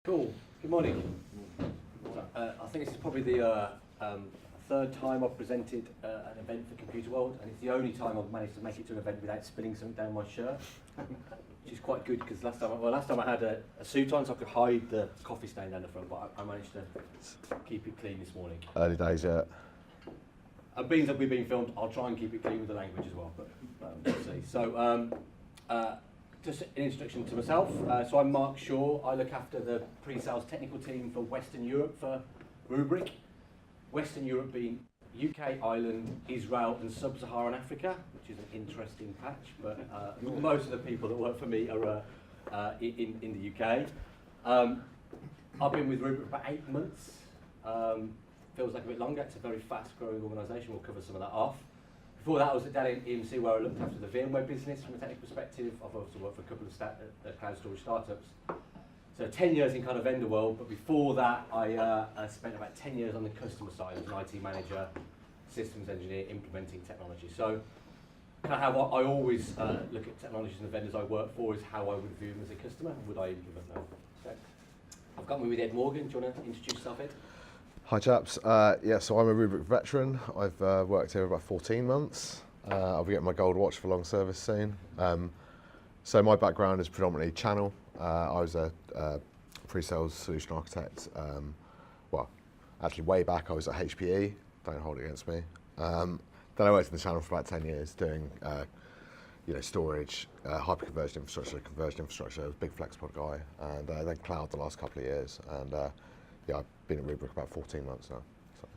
Cool. Good morning. I think this is probably the third time I've presented an event for Computer World, and it's the only time I've managed to make it to an event without spilling something down my shirt, which is quite good because last time I had a suit on so I could hide the coffee stain down the front, but I managed to keep it clean this morning. Early days, yeah. And being that we're being filmed, I'll try and keep it clean with the language as well, but we'll see. So, just an introduction to myself. So I'm Mark Shaw. I look after the pre-sales technical team for Western Europe for Rubrik. Western Europe being UK, Ireland, Israel and Sub-Saharan Africa, which is an interesting patch, but most of the people that work for me are in the UK. I've been with Rubrik for about 8 months. Feels like a bit longer. It's a very fast-growing organisation. We'll cover some of that off. Before that, I was at Dell EMC where I looked after the VMware business from a technical perspective. I've also worked for a couple of cloud storage startups. So 10 years in kind of vendor world, but before that, I spent about 10 years on the customer side as an IT manager, systems engineer, implementing technology. So kind of how I always look at technologies and the vendors I work for is how I would view them as a customer, and would I implement them? So I've got me with Ed Morgan. Do you want to introduce yourself, Ed? Hi chaps, so I'm a Rubrik veteran. I've worked here about 14 months. I'll be getting my gold watch for long service soon. So my background is predominantly channel. I was a pre-sales solution architect. Well, actually way back I was at HPE, don't hold it against me. Then I worked in the channel for about 10 years doing storage, hyper-converged infrastructure, converged infrastructure. I was a big FlexPod guy, and then cloud the last couple of years. And I've been at Rubrik about 14 months now. So.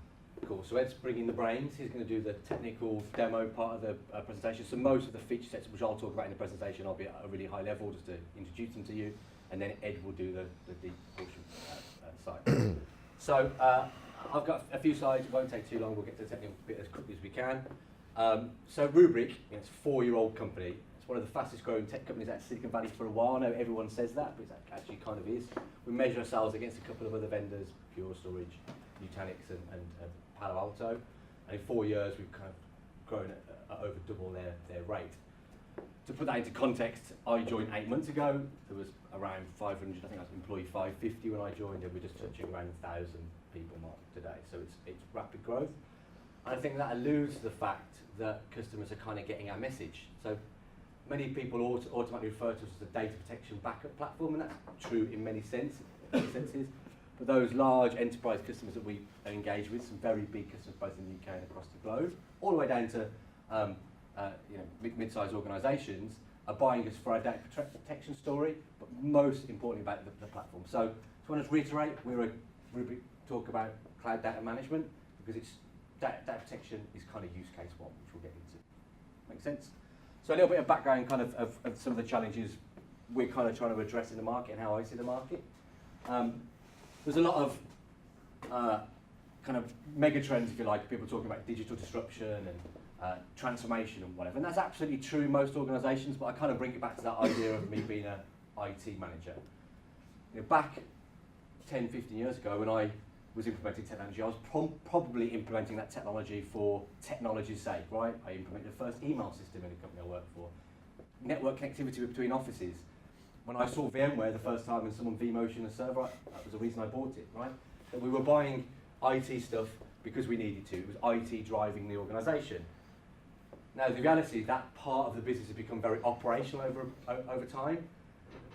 Cool, so Ed's bringing the brains. He's going to do the technical demo part of the presentation. So most of the feature sets which I'll talk about in the presentation, I'll be at a really high level just to introduce them to you, and then Ed will do the deep portion side. So I've got a few slides, it won't take too long, we'll get to the technical bit as quickly as we can. So Rubrik, it's a 4-year-old company. It's one of the fastest growing tech companies out of Silicon Valley for a while. I know everyone says that, but it actually kind of is. We measure ourselves against a couple of other vendors, Pure Storage, Nutanix and Palo Alto. And in 4 years, we've kind of grown at over double their rate. To put that into context, I joined 8 months ago. There was around 500, I think I was employee 550 when I joined, and we're just touching around 1,000 people mark today. So it's rapid growth. And I think that alludes to the fact that customers are kind of getting our message. So many people automatically refer to us as a data protection backup platform, and that's true in many senses. But those large enterprise customers that we engage with, some very big customers both in the UK and across the globe, all the way down to mid-sized organisations, are buying us for our data protection story, but most importantly about the platform. So I want to reiterate, we're a Rubrik talk about cloud data management, because it's data protection is kind of use case one, which we'll get into. Make sense? So a little bit of background kind of some of the challenges we're kind of trying to address in the market and how I see the market. There's a lot of kind of mega trends, if you like, people talking about digital disruption and transformation and whatever, and that's absolutely true in most organisations, but I kind of bring it back to that idea of me being an IT manager. Back 10, 15 years ago when I was implementing technology, I was probably implementing that technology for technology's sake, right? I implemented the first email system in the company I worked for. Network connectivity between offices. When I saw VMware the first time and someone vMotion a server, that was the reason I bought it, right? That we were buying IT stuff because we needed to. It was IT driving the organisation. Now the reality is that part of the business has become very operational over time,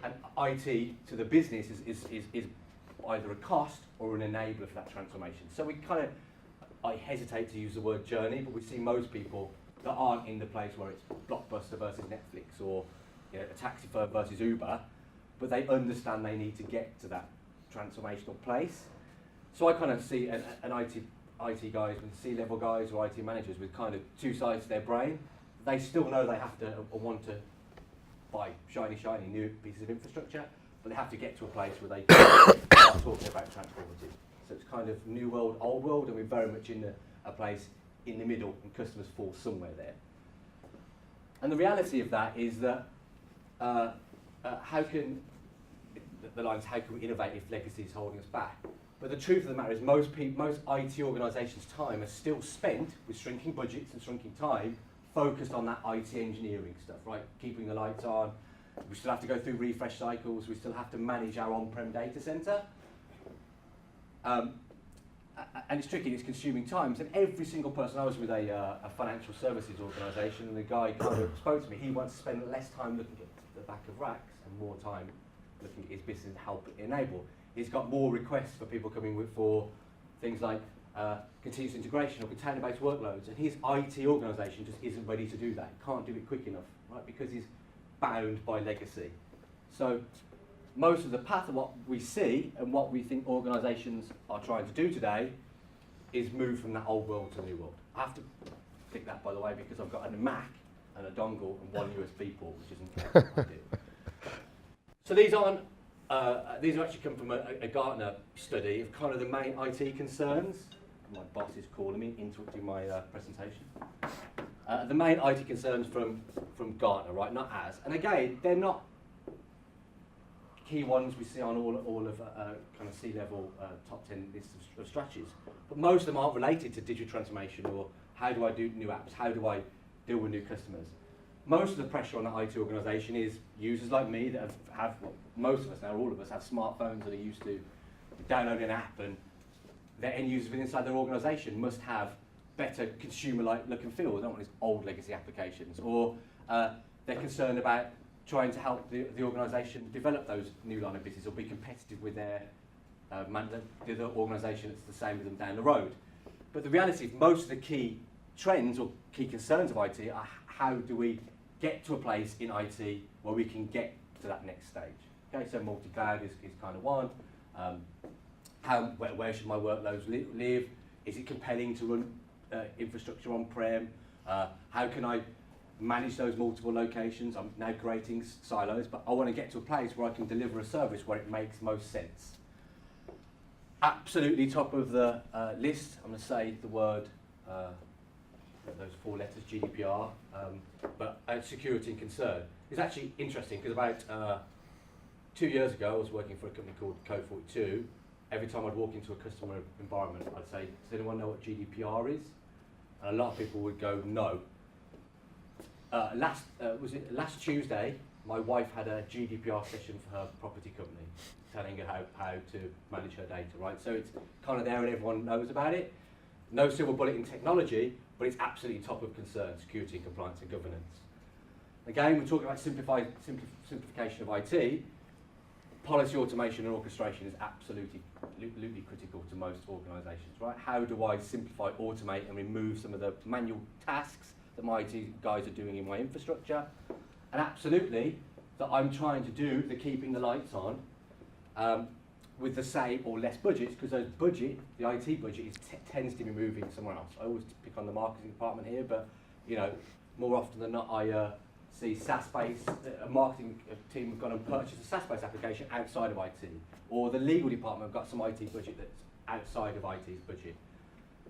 and IT to the business is either a cost or an enabler for that transformation. So we kind of, I hesitate to use the word journey, but we see most people that aren't in the place where it's Blockbuster versus Netflix or a taxi firm versus Uber, but they understand they need to get to that transformational place. So I kind of see an IT guys with C-level guys or IT managers with kind of two sides to their brain. They still know they have to or want to buy shiny new pieces of infrastructure, but they have to get to a place where they can start talking about transformative. So it's kind of new world, old world, and we're very much in a place in the middle, and customers fall somewhere there. And the reality of that is that how can we innovate if legacy is holding us back? But the truth of the matter is most IT organisations' time is still spent with shrinking budgets and shrinking time focused on that IT engineering stuff, right? Keeping the lights on, We still have to go through refresh cycles. We still have to manage our on-prem data center. And it's tricky, it's consuming time. And every single person, I was with a financial services organisation, and the guy kind of spoke to me. He wants to spend less time looking at the back of racks and more time looking at his business and help it enable. He's got more requests for people coming with for things like continuous integration or container-based workloads, and his IT organisation just isn't ready to do that. He can't do it quick enough, right? Because he's bound by legacy. So most of the path of what we see and what we think organisations are trying to do today is move from that old world to the new world. I have to tick that, by the way, because I've got a Mac and a dongle and one USB port, which isn't ideal. So these have actually come from a Gartner study of kind of the main IT concerns. My boss is calling me, interrupting my presentation. The main IT concerns from Gartner, right? Not as, and again, they're not key ones we see on all of kind of C-level top 10 lists of strategies. But most of them aren't related to digital transformation or how do I do new apps, how do I deal with new customers. Most of the pressure on the IT organisation is users like me that have well, most of us now, all of us have smartphones that are used to downloading an app, and their end users inside their organisation must have better consumer-like look and feel. They don't want these old legacy applications. Or they're concerned about trying to help the organisation develop those new line of business or be competitive with their the other organisation that's the same as them down the road. But the reality is most of the key trends or key concerns of IT are how do we get to a place in IT where we can get to that next stage. Okay, so multi-cloud is kind of one. Where should my workloads live? Is it compelling to run infrastructure on-prem? How can I manage those multiple locations? I'm now creating silos, but I want to get to a place where I can deliver a service where it makes most sense. Absolutely top of the list, I'm going to say the word, those 4 letters, GDPR, but security and concern. It's actually interesting because about 2 years ago, I was working for a company called Code 42. Every time I'd walk into a customer environment, I'd say, does anyone know what GDPR is? And a lot of people would go, no. Last Tuesday, my wife had a GDPR session for her property company, telling her how to manage her data, right? So it's kind of there and everyone knows about it. No silver bullet in technology, but it's absolutely top of concern, security, compliance and governance. Again, we're talking about simplification of IT. Policy automation and orchestration is absolutely critical to most organisations, right? How do I simplify, automate and remove some of the manual tasks that my IT guys are doing in my infrastructure? And absolutely, that I'm trying to do the keeping the lights on with the same or less budgets, because the IT budget tends to be moving somewhere else. I always pick on the marketing department here, but you know, more often than not, I see SaaS-based, a marketing team have gone and purchased a SaaS-based application outside of IT, or the legal department have got some IT budget that's outside of IT's budget.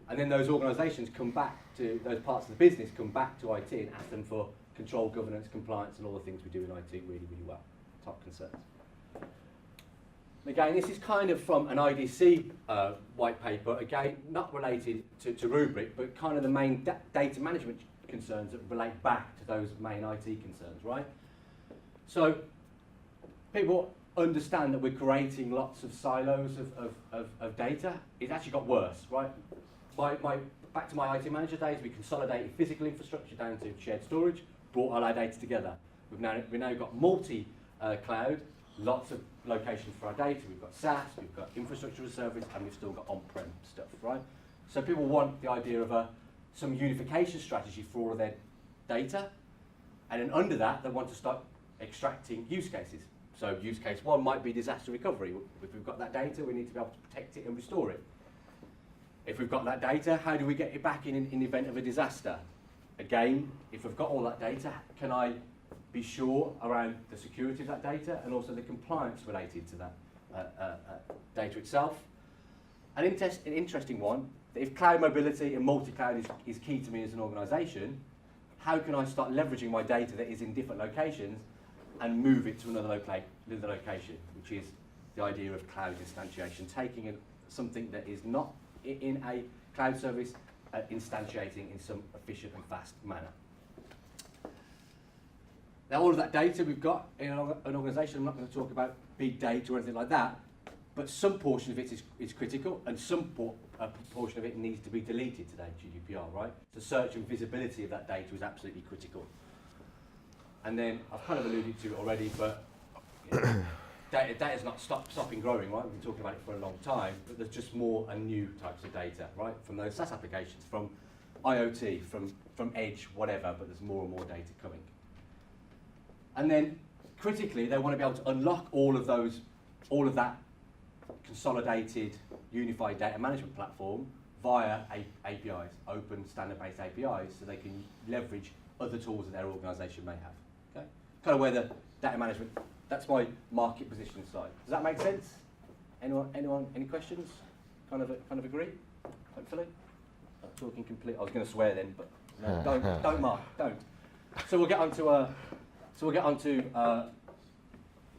And then those organisations come back to, those parts of the business come back to IT and ask them for control, governance, compliance, and all the things we do in IT really, really well. Top concerns. Again, this is kind of from an IDC white paper, again, not related to Rubrik, but kind of the main data management concerns that relate back to those main IT concerns, right? So people understand that we're creating lots of silos of data. It's actually got worse, right? Back to my IT manager days, we consolidated physical infrastructure down to shared storage, brought all our data together. We've now got multi-cloud, lots of locations for our data. We've got SaaS, we've got infrastructure as a service, and we've still got on-prem stuff, right? So people want the idea of some unification strategy for all of their data, and then under that, they want to start extracting use cases. So use case 1 might be disaster recovery. If we've got that data, we need to be able to protect it and restore it. If we've got that data, how do we get it back in the event of a disaster? Again, if we've got all that data, can I be sure around the security of that data and also the compliance related to that data itself? An interesting one, if cloud mobility and multi-cloud is key to me as an organisation, how can I start leveraging my data that is in different locations and move it to another location, which is the idea of cloud instantiation, taking something that is not in a cloud service, instantiating in some efficient and fast manner. Now, all of that data we've got in an organisation, I'm not going to talk about big data or anything like that, but some portion of it is critical, and some portion of it needs to be deleted today, GDPR, right? So search and visibility of that data is absolutely critical. And then, I've kind of alluded to it already, but data's not stopping growing, right? We've been talking about it for a long time, but there's just more and new types of data, right? From those SaaS applications, from IoT, from Edge, whatever, but there's more and more data coming. And then, critically, they want to be able to unlock all of that consolidated, unified data management platform via APIs, open, standard-based APIs, so they can leverage other tools that their organisation may have. Okay? Kind of where the data management, that's my market position slide. Does that make sense? Anyone, any questions? Kind of agree, hopefully? I'm talking complete, I was going to swear then, but no, don't Mark, don't. So we'll get on to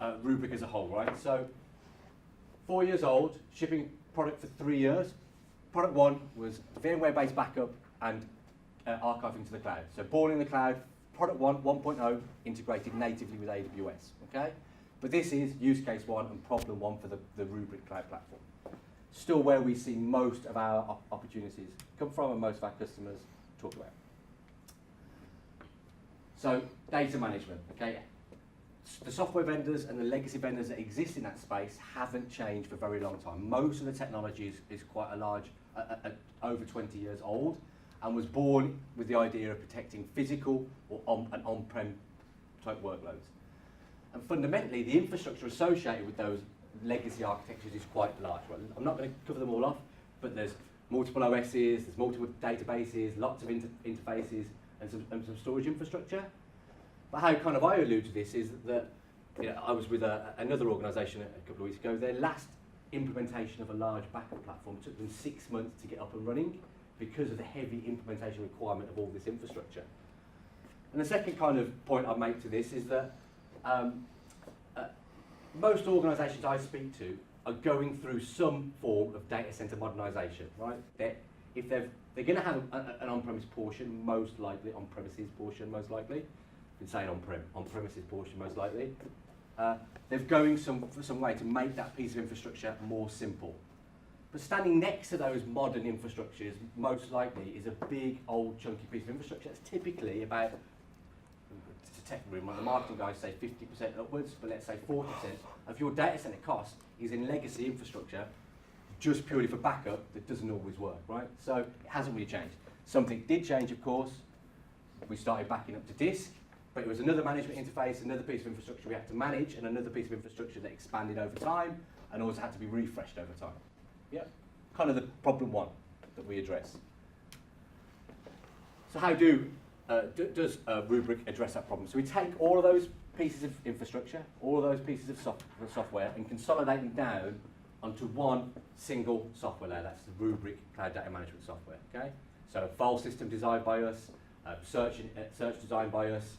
Rubrik as a whole, right? So 4 years old, shipping product for 3 years. Product 1 was VMware-based backup and archiving to the cloud. So born in the cloud, product 1, 1.0, integrated natively with AWS, okay? But this is use case 1 and problem 1 for the Rubrik cloud platform. Still where we see most of our opportunities come from and most of our customers talk about. So data management, okay? The software vendors and the legacy vendors that exist in that space haven't changed for a very long time. Most of the technology is quite a large, over 20 years old, and was born with the idea of protecting physical or on-prem type workloads. And fundamentally, the infrastructure associated with those legacy architectures is quite large. Well, I'm not going to cover them all off, but there's multiple OSs, there's multiple databases, lots of interfaces, and some storage infrastructure. But how kind of I allude to this is that I was with another organisation a couple of weeks ago. Their last implementation of a large backup platform took them 6 months to get up and running because of the heavy implementation requirement of all this infrastructure. And the second kind of point I'd make to this is that most organisations I speak to are going through some form of data centre modernisation, right? They're going to have an on-premise portion, most likely, on-premises portion, most likely. Been saying on-premises portion, most likely. They're going some way to make that piece of infrastructure more simple. But standing next to those modern infrastructures, most likely, is a big, old, chunky piece of infrastructure that's typically about, to tech room, the marketing guys say 50% upwards, but let's say 40% of your data center cost is in legacy infrastructure, just purely for backup, that doesn't always work, right? So it hasn't really changed. Something did change, of course. We started backing up to disk, but it was another management interface, another piece of infrastructure we had to manage, and another piece of infrastructure that expanded over time, and also had to be refreshed over time. Yeah, kind of the problem 1 that we address. So how does Rubrik address that problem? So we take all of those pieces of infrastructure, all of those pieces of software, and consolidate them down onto one single software layer. That's the Rubrik Cloud Data Management software. Okay, so a file system designed by us, search designed by us.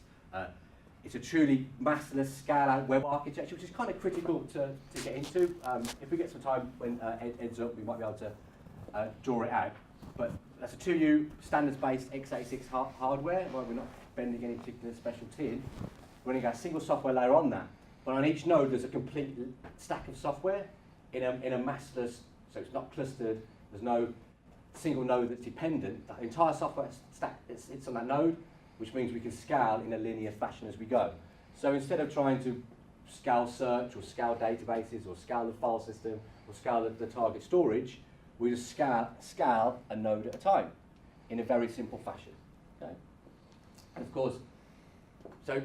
It's a truly masterless scale-out web architecture, which is kind of critical to get into. If we get some time when Ed's up, we might be able to draw it out. But that's a 2U standards-based x86 hardware, where we're not bending any particular special tin, running a single software layer on that. But on each node, there's a complete stack of software in a masterless, so it's not clustered, there's no single node that's dependent. The entire software stack sits on that node, which means we can scale in a linear fashion as we go. So instead of trying to scale search or scale databases or scale the file system or scale the target storage, we just scale a node at a time in a very simple fashion. Okay? And of course, so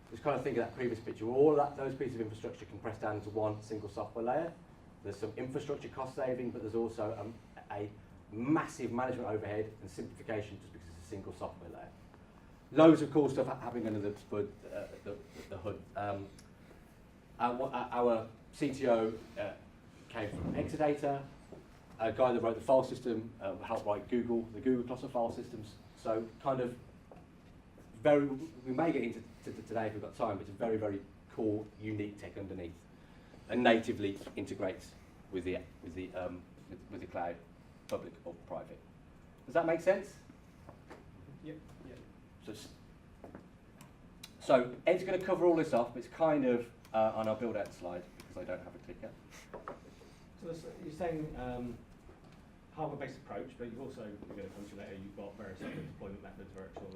just kind of think of that previous picture, where all those pieces of infrastructure compressed down into one single software layer. There's some infrastructure cost saving, but there's also a massive management overhead and simplification just because it's a single software layer. Loads of cool stuff happening under the hood. Our CTO came from Exadata. A guy that wrote the file system helped write the Google cluster file systems. So kind of we may get into today if we've got time, but it's a very, very cool, unique tech underneath, and natively integrates with the cloud, public or private. Does that make sense? Yep. So Ed's going to cover all this off, but it's kind of on our build out slide because I don't have a clicker. So you're saying hardware-based approach, but you've also, we're going to come to later, you've got various other deployment methods, virtual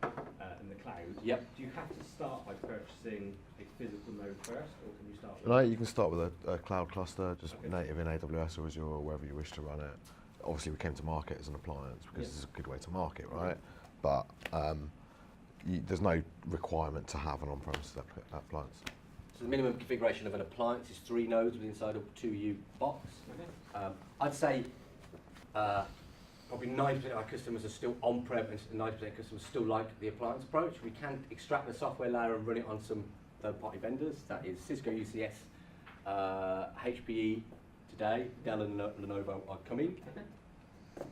and the cloud. Yep. Do you have to start by purchasing a physical node first, or can you start with... No, you can start with a cloud cluster, just native in AWS or Azure or wherever you wish to run it. Obviously, we came to market as an appliance because it's a good way to market, right? But there's no requirement to have an on-premises appliance. So the minimum configuration of an appliance is 3 nodes inside a 2U box. Okay. I'd say probably 90% of our customers are still on-prem and 90% of customers still like the appliance approach. We can extract the software layer and run it on some third-party vendors. That is Cisco, UCS, HPE today, Dell and Lenovo are coming. Okay.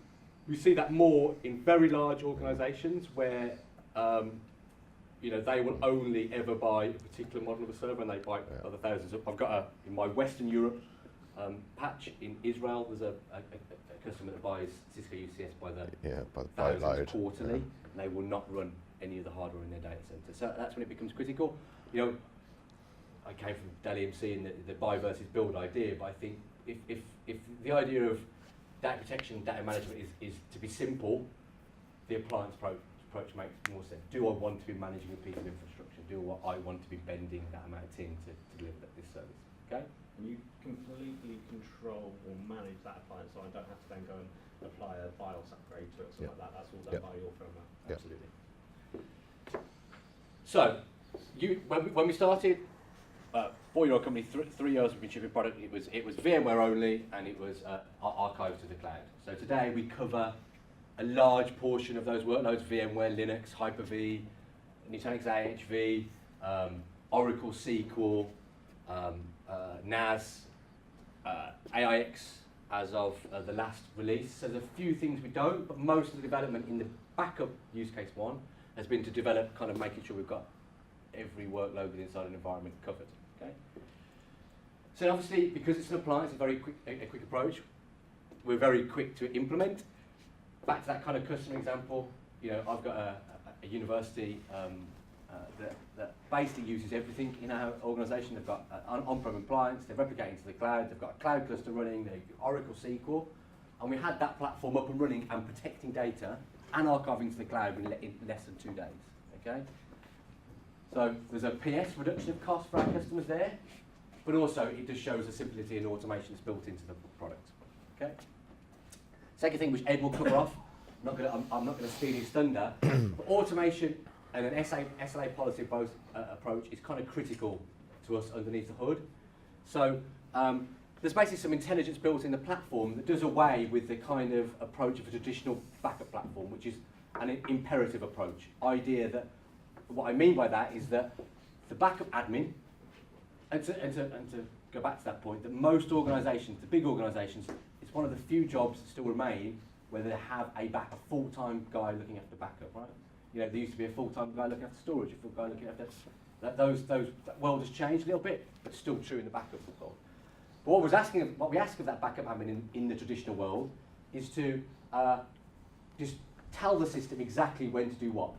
We see that more in very large organisations where they will only ever buy a particular model of a server and they buy other thousands. I've got in my Western Europe patch in Israel, there's a customer that buys Cisco UCS by the thousands quarterly, and they will not run any of the hardware in their data center. So that's when it becomes critical. I came from Dell EMC and the buy versus build idea, but I think if the idea of data protection, data management is to be simple, the appliance approach makes more sense. Do I want to be managing a piece of infrastructure? Do I want to be bending that amount of tin to deliver this service? Okay. And you completely control or manage that appliance, so I don't have to then go and apply a BIOS upgrade to it, something like that. That's all done by your firmware. Absolutely. So, when we started, 4-year-old company, 3 years we've been shipping product. It was VMware only, and it was archived to the cloud. So today we cover a large portion of those workloads: VMware, Linux, Hyper-V, Nutanix AHV, Oracle SQL, NAS, AIX as of the last release. So there's a few things we don't, but most of the development in the backup use case one has been to develop, kind of making sure we've got every workload inside an environment covered. Okay. So obviously, because it's an appliance, a quick approach, we're very quick to implement. Back to that kind of customer example, I've got a university that basically uses everything in our organisation. They've got an on-prem appliance, they're replicating to the cloud, they've got a cloud cluster running, they've got Oracle SQL, and we had that platform up and running and protecting data and archiving to the cloud in less than 2 days. Okay. So there's a PS reduction of cost for our customers there, but also it just shows the simplicity and automation that's built into the product. Okay. Second thing, which Ed will cover off, I'm not going to steal his thunder, but automation and an SLA policy approach is kind of critical to us underneath the hood. So there's basically some intelligence built in the platform that does away with the kind of approach of a traditional backup platform, which is an imperative approach. Idea that, what I mean by that is that the backup admin, and to go back to that point, that most organisations, the big organisations, it's one of the few jobs that still remain where they have a full-time guy looking after backup, right? There used to be a full-time guy looking after storage, a full guy looking after that world has changed a little bit, but still true in the backup world. But what we ask of that backup admin in the traditional world is to just tell the system exactly when to do what.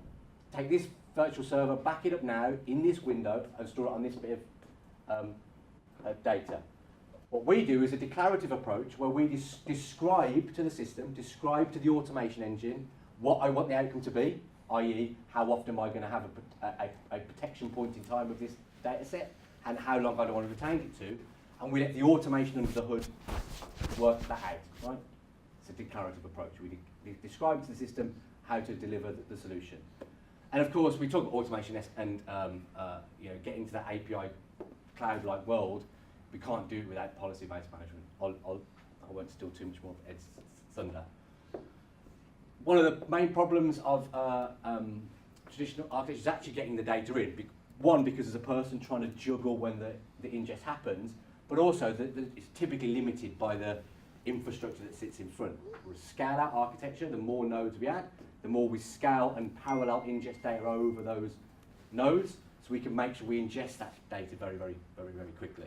Take this virtual server, back it up now in this window, and store it on this bit of data. What we do is a declarative approach where we describe to the system, describe to the automation engine what I want the outcome to be, i.e. how often am I going to have a protection point in time of this data set, and how long I want to retain it to, and we let the automation under the hood work that out, right? It's a declarative approach. We describe to the system how to deliver the solution. And of course, we talk about automation and getting to that API cloud-like world. We can't do it without policy-based management. I won't steal too much more of Ed's thunder. One of the main problems of traditional architecture is actually getting the data in. One, because there's a person trying to juggle when the ingest happens, but also it's typically limited by the infrastructure that sits in front. We're a scale-out architecture. The more nodes we add, the more we scale and parallel ingest data over those nodes, so we can make sure we ingest that data very, very, very, very quickly.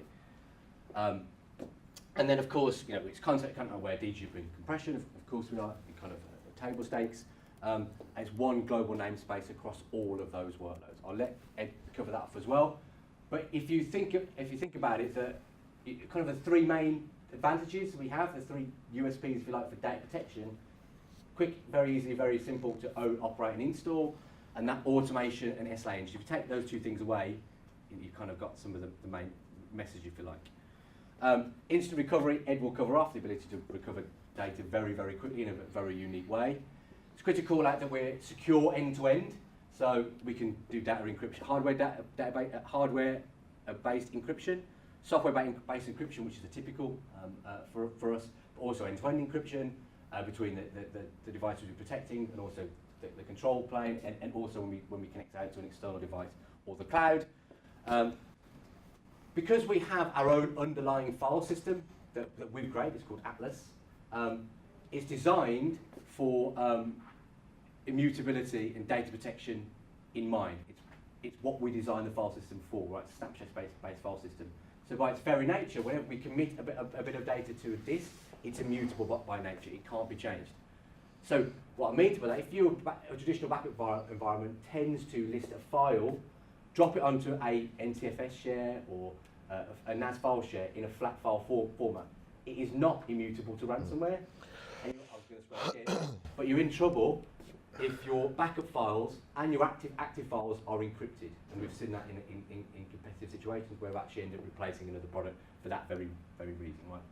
And then, of course, it's concept kind of aware DGP compression. Of course, we are kind of table stakes. And it's one global namespace across all of those workloads. I'll let Ed cover that off as well. But if you think about it, kind of the three main advantages we have, the three USPs, if you like, for data protection: quick, very easy, very simple to own, operate, and install, and that automation and SLA engine. If you take those two things away, you've kind of got some of the main message, if you like. Instant recovery, Ed will cover off the ability to recover data very, very quickly in a very unique way. It's critical that we're secure end-to-end, so we can do data encryption, hardware-based encryption, software-based encryption, which is the typical for us, but also end-to-end encryption between the devices we're protecting and also the control plane, and also when we connect out to an external device or the cloud. Because we have our own underlying file system that we've created, it's called Atlas. It's designed for immutability and data protection in mind. It's what we designed the file system for, right? Snapshot-based file system. So by its very nature, whenever we commit a bit of data to a disk, it's immutable by nature. It can't be changed. So what I mean by that, if a traditional backup environment tends to list a file, drop it onto a NTFS share or a NAS file share in a flat file format, it is not immutable to ransomware. And I was going to swear again, but you're in trouble if your backup files and your active files are encrypted. And we've seen that in competitive situations where we've actually ended up replacing another product for that very, very reason, right?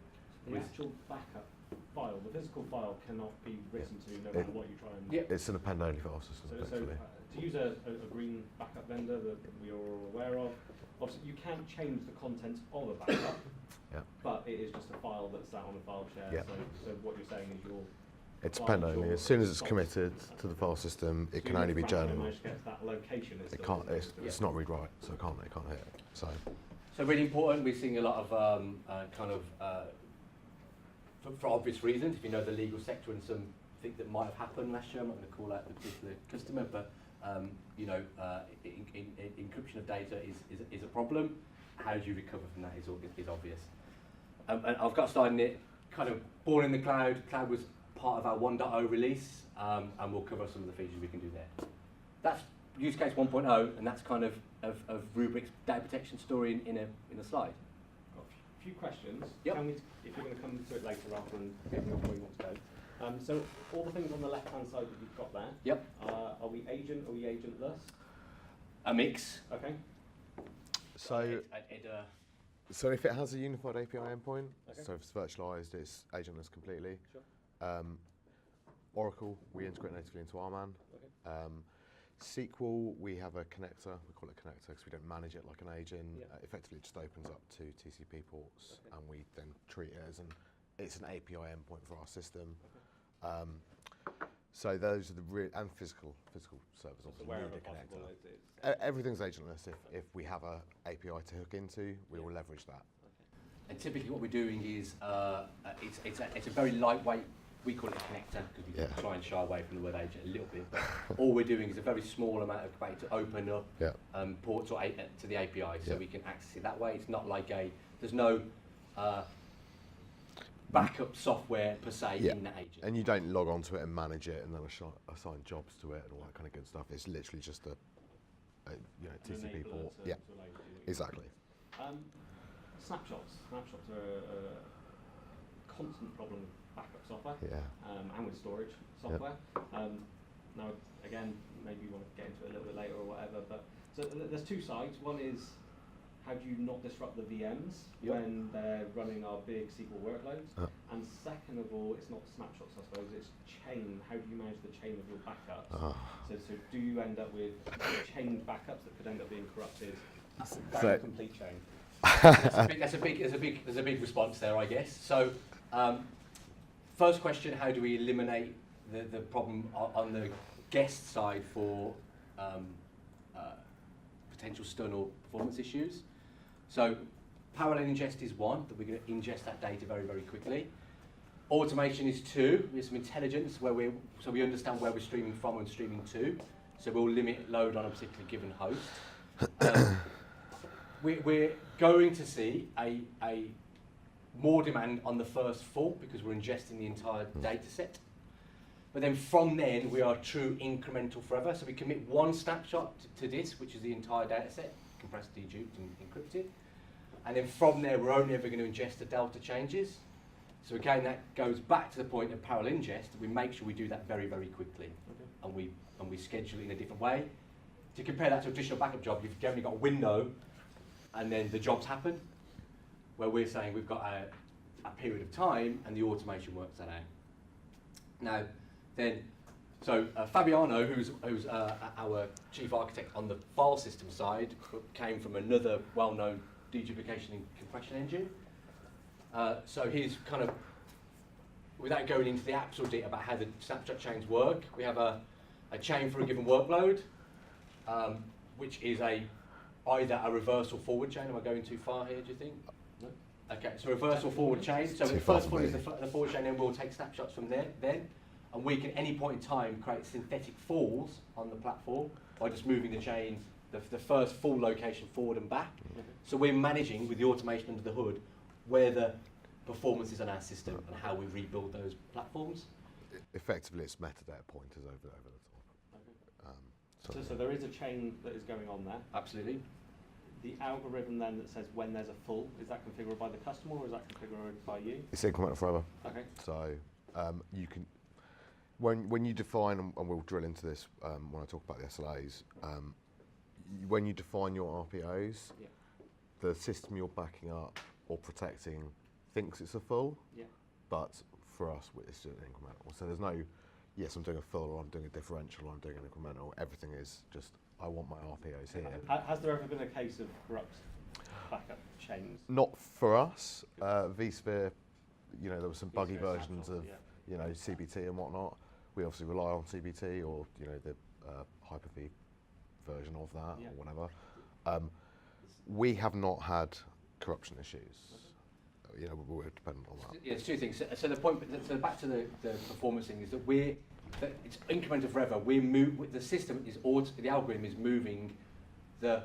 The actual backup file, the physical file, cannot be written to no matter what you try and... Yep. It's an append-only file system, So to use a green backup vendor that we are all aware of, obviously you can't change the contents of a backup, but it is just a file that's sat on a file share. So what you're saying is it's append-only. As soon as it's committed to the file system, it can only be journal. That location, it can't. It's not read-write, so it can't hit it. So really important. We're seeing a lot of for obvious reasons. If you know the legal sector and some things that might have happened last year, I'm not going to call out the particular customer, but encryption of data is a problem. How do you recover from that is obvious. And I've got started it kind of born in the cloud. Cloud was part of our 1.0 release, and we'll cover some of the features we can do there. That's use case 1.0, and that's kind of Rubrik's data protection story in a slide. Got a few questions. Yep. Can we, if you're going to come to it later rather than getting off where you want to go. So all the things on the left-hand side that you've got there. Yep. Are we agent? Are we agentless? A mix. Okay. So if it has a unified API endpoint, okay. so if it's virtualized, it's agentless completely. Sure. Oracle, we integrate natively into RMAN. Okay. SQL, we have a connector. We call it a connector because we don't manage it like an agent. Yeah. Effectively, it just opens up to TCP ports, and we then treat it as it's an API endpoint for our system. Okay. So those are and physical servers. So Obviously wherever need a possible, connector. Everything's agentless. If we have a API to hook into, we will leverage that. Okay. And typically, what we're doing is it's a very lightweight. We call it a connector because we try and shy away from the word agent a little bit. But all we're doing is a very small amount of capacity to open up ports to the API, so we can access it that way. It's not like there's no backup software per se in that agent. And you don't log onto it and manage it and then assign jobs to it and all that kind of good stuff. It's literally just a TCP port. Exactly. Snapshots are a constant problem with backup software and with storage software. Now, again, maybe you want to get into it a little bit later or whatever, but so there's two sides. One is how do you not disrupt the VMs when they're running our big SQL workloads? And second of all, it's not snapshots, I suppose, it's chain. How do you manage the chain of your backups? So do you end up with chained backups that could end up being corrupted? That's a complete chain. There's a big response there, I guess. So, first question: how do we eliminate the problem on the guest side for potential stun or performance issues? So, parallel ingest is one, that we're going to ingest that data very, very quickly. Automation is two. We have some intelligence where we understand where we're streaming from and streaming to. So we'll limit load on a particularly given host. We're going to see a more demand on the first fault because we're ingesting the entire data set. But then from then, we are true incremental forever. So we commit one snapshot to disk, which is the entire data set, compressed, deduped, and encrypted. And then from there, we're only ever going to ingest the delta changes. So again, that goes back to the point of parallel ingest. We make sure we do that very, very quickly. Okay. And we schedule it in a different way. To compare that to a traditional backup job, you've generally got a window, and then the jobs happen, where we're saying we've got a period of time, and the automation works that out. Now, then, so Fabiano, who's our chief architect on the file system side, came from another well-known deduplication and compression engine. So he's kind of, without going into the actual detail about how the snapshot chains work, we have a chain for a given workload, which is either a reverse or forward chain. Am I going too far here, do you think? No? Okay, so reverse or forward chain. So the first one is the forward chain, and we'll take snapshots from there then. And we can, at any point in time, create synthetic falls on the platform by just moving the chain, the first full location forward and back. Mm-hmm. So we're managing, with the automation under the hood, where the performance is on our system and how we rebuild those platforms. Effectively, it's metadata pointers over the top. Okay. So there is a chain that is going on there. Absolutely. The algorithm then that says when there's a full, is that configured by the customer or is that configured by you? It's incremental forever. Okay. So you can, when you define, and we'll drill into this when I talk about the SLAs, when you define your RPOs, yeah, the system you're backing up or protecting thinks it's a full, yeah, but for us it's just incremental. So there's no, yes, I'm doing a full, or I'm doing a differential, or I'm doing an incremental. Everything is just, I want my RPOs here. Has there ever been a case of corrupt backup chains? Not for us. vSphere, you know, there were some buggy versions of, you know, CBT and whatnot. We obviously rely on CBT or, you know, the Hyper-V version of that, yeah, or whatever. We have not had corruption issues. Okay. You know, we're dependent on that. Yeah, there's two things. So the point, so back to the performance thing, is that it's incremental forever. The system is, the algorithm is moving the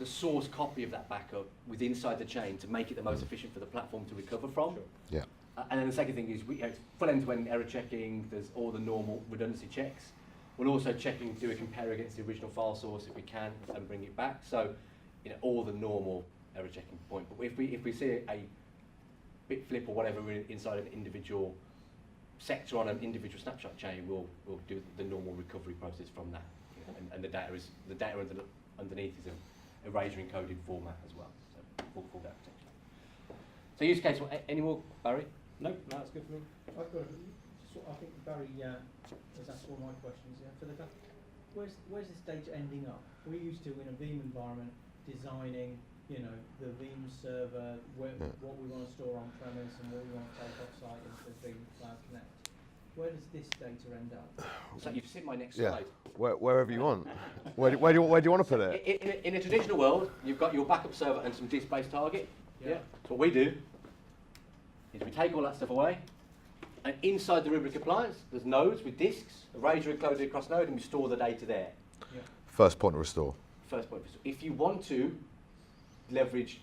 source copy of that backup with inside the chain to make it the most efficient for the platform to recover from. Sure. Yeah. And then the second thing is it's full end-to-end error checking. There's all the normal redundancy checks. We'll also do a compare against the original file source if we can, and bring it back. So, you know, all the normal error checking point. But if we see a bit flip or whatever inside an individual sector on an individual snapshot chain, we'll do the normal recovery process from that. You know, and the data underneath is a Razor encoded format as well. So full data protection. So use case, any more, Barry? No, that's good for me. I've got I think Barry has asked all my questions. Yeah, for the where's this data ending up? We're used to, in a Veeam environment, designing, you know, the Veeam server, what we want to store on premise and what we want to take offsite into Veeam Cloud Connect. Where does this data end up? So you've seen my next slide. Wherever you want. Where do you want to put it? In a traditional world, you've got your backup server and some disk-based target. Yeah. So what we do is we take all that stuff away, and inside the Rubrik appliance, there's nodes with disks, a Razor encoded across node, and we store the data there. Yeah. First point of restore. First point of restore. If you want to leverage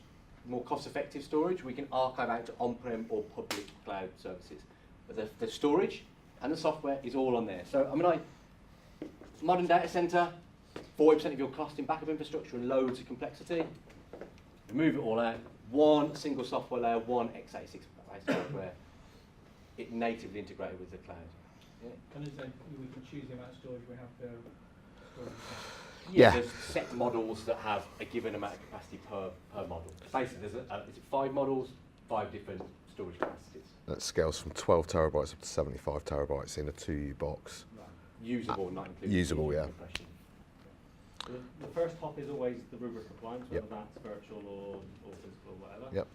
more cost-effective storage, we can archive out to on-prem or public cloud services. But the storage and the software is all on there. So, I mean, modern data center, 40% of your cost in backup infrastructure and loads of complexity. Remove it all out. One single software layer, one x86 based software. It natively integrated with the cloud. Yeah. And is we can choose the amount of storage we have per storage. Yeah, there's set models that have a given amount of capacity per model. Basically, there's is it 5 models, 5 different storage capacities. That scales from 12 terabytes up to 75 terabytes in a 2U box. Right. Usable, not including usable, yeah. compression. The first hop is always the Rubrik appliance, whether that's virtual or physical or whatever. Yep.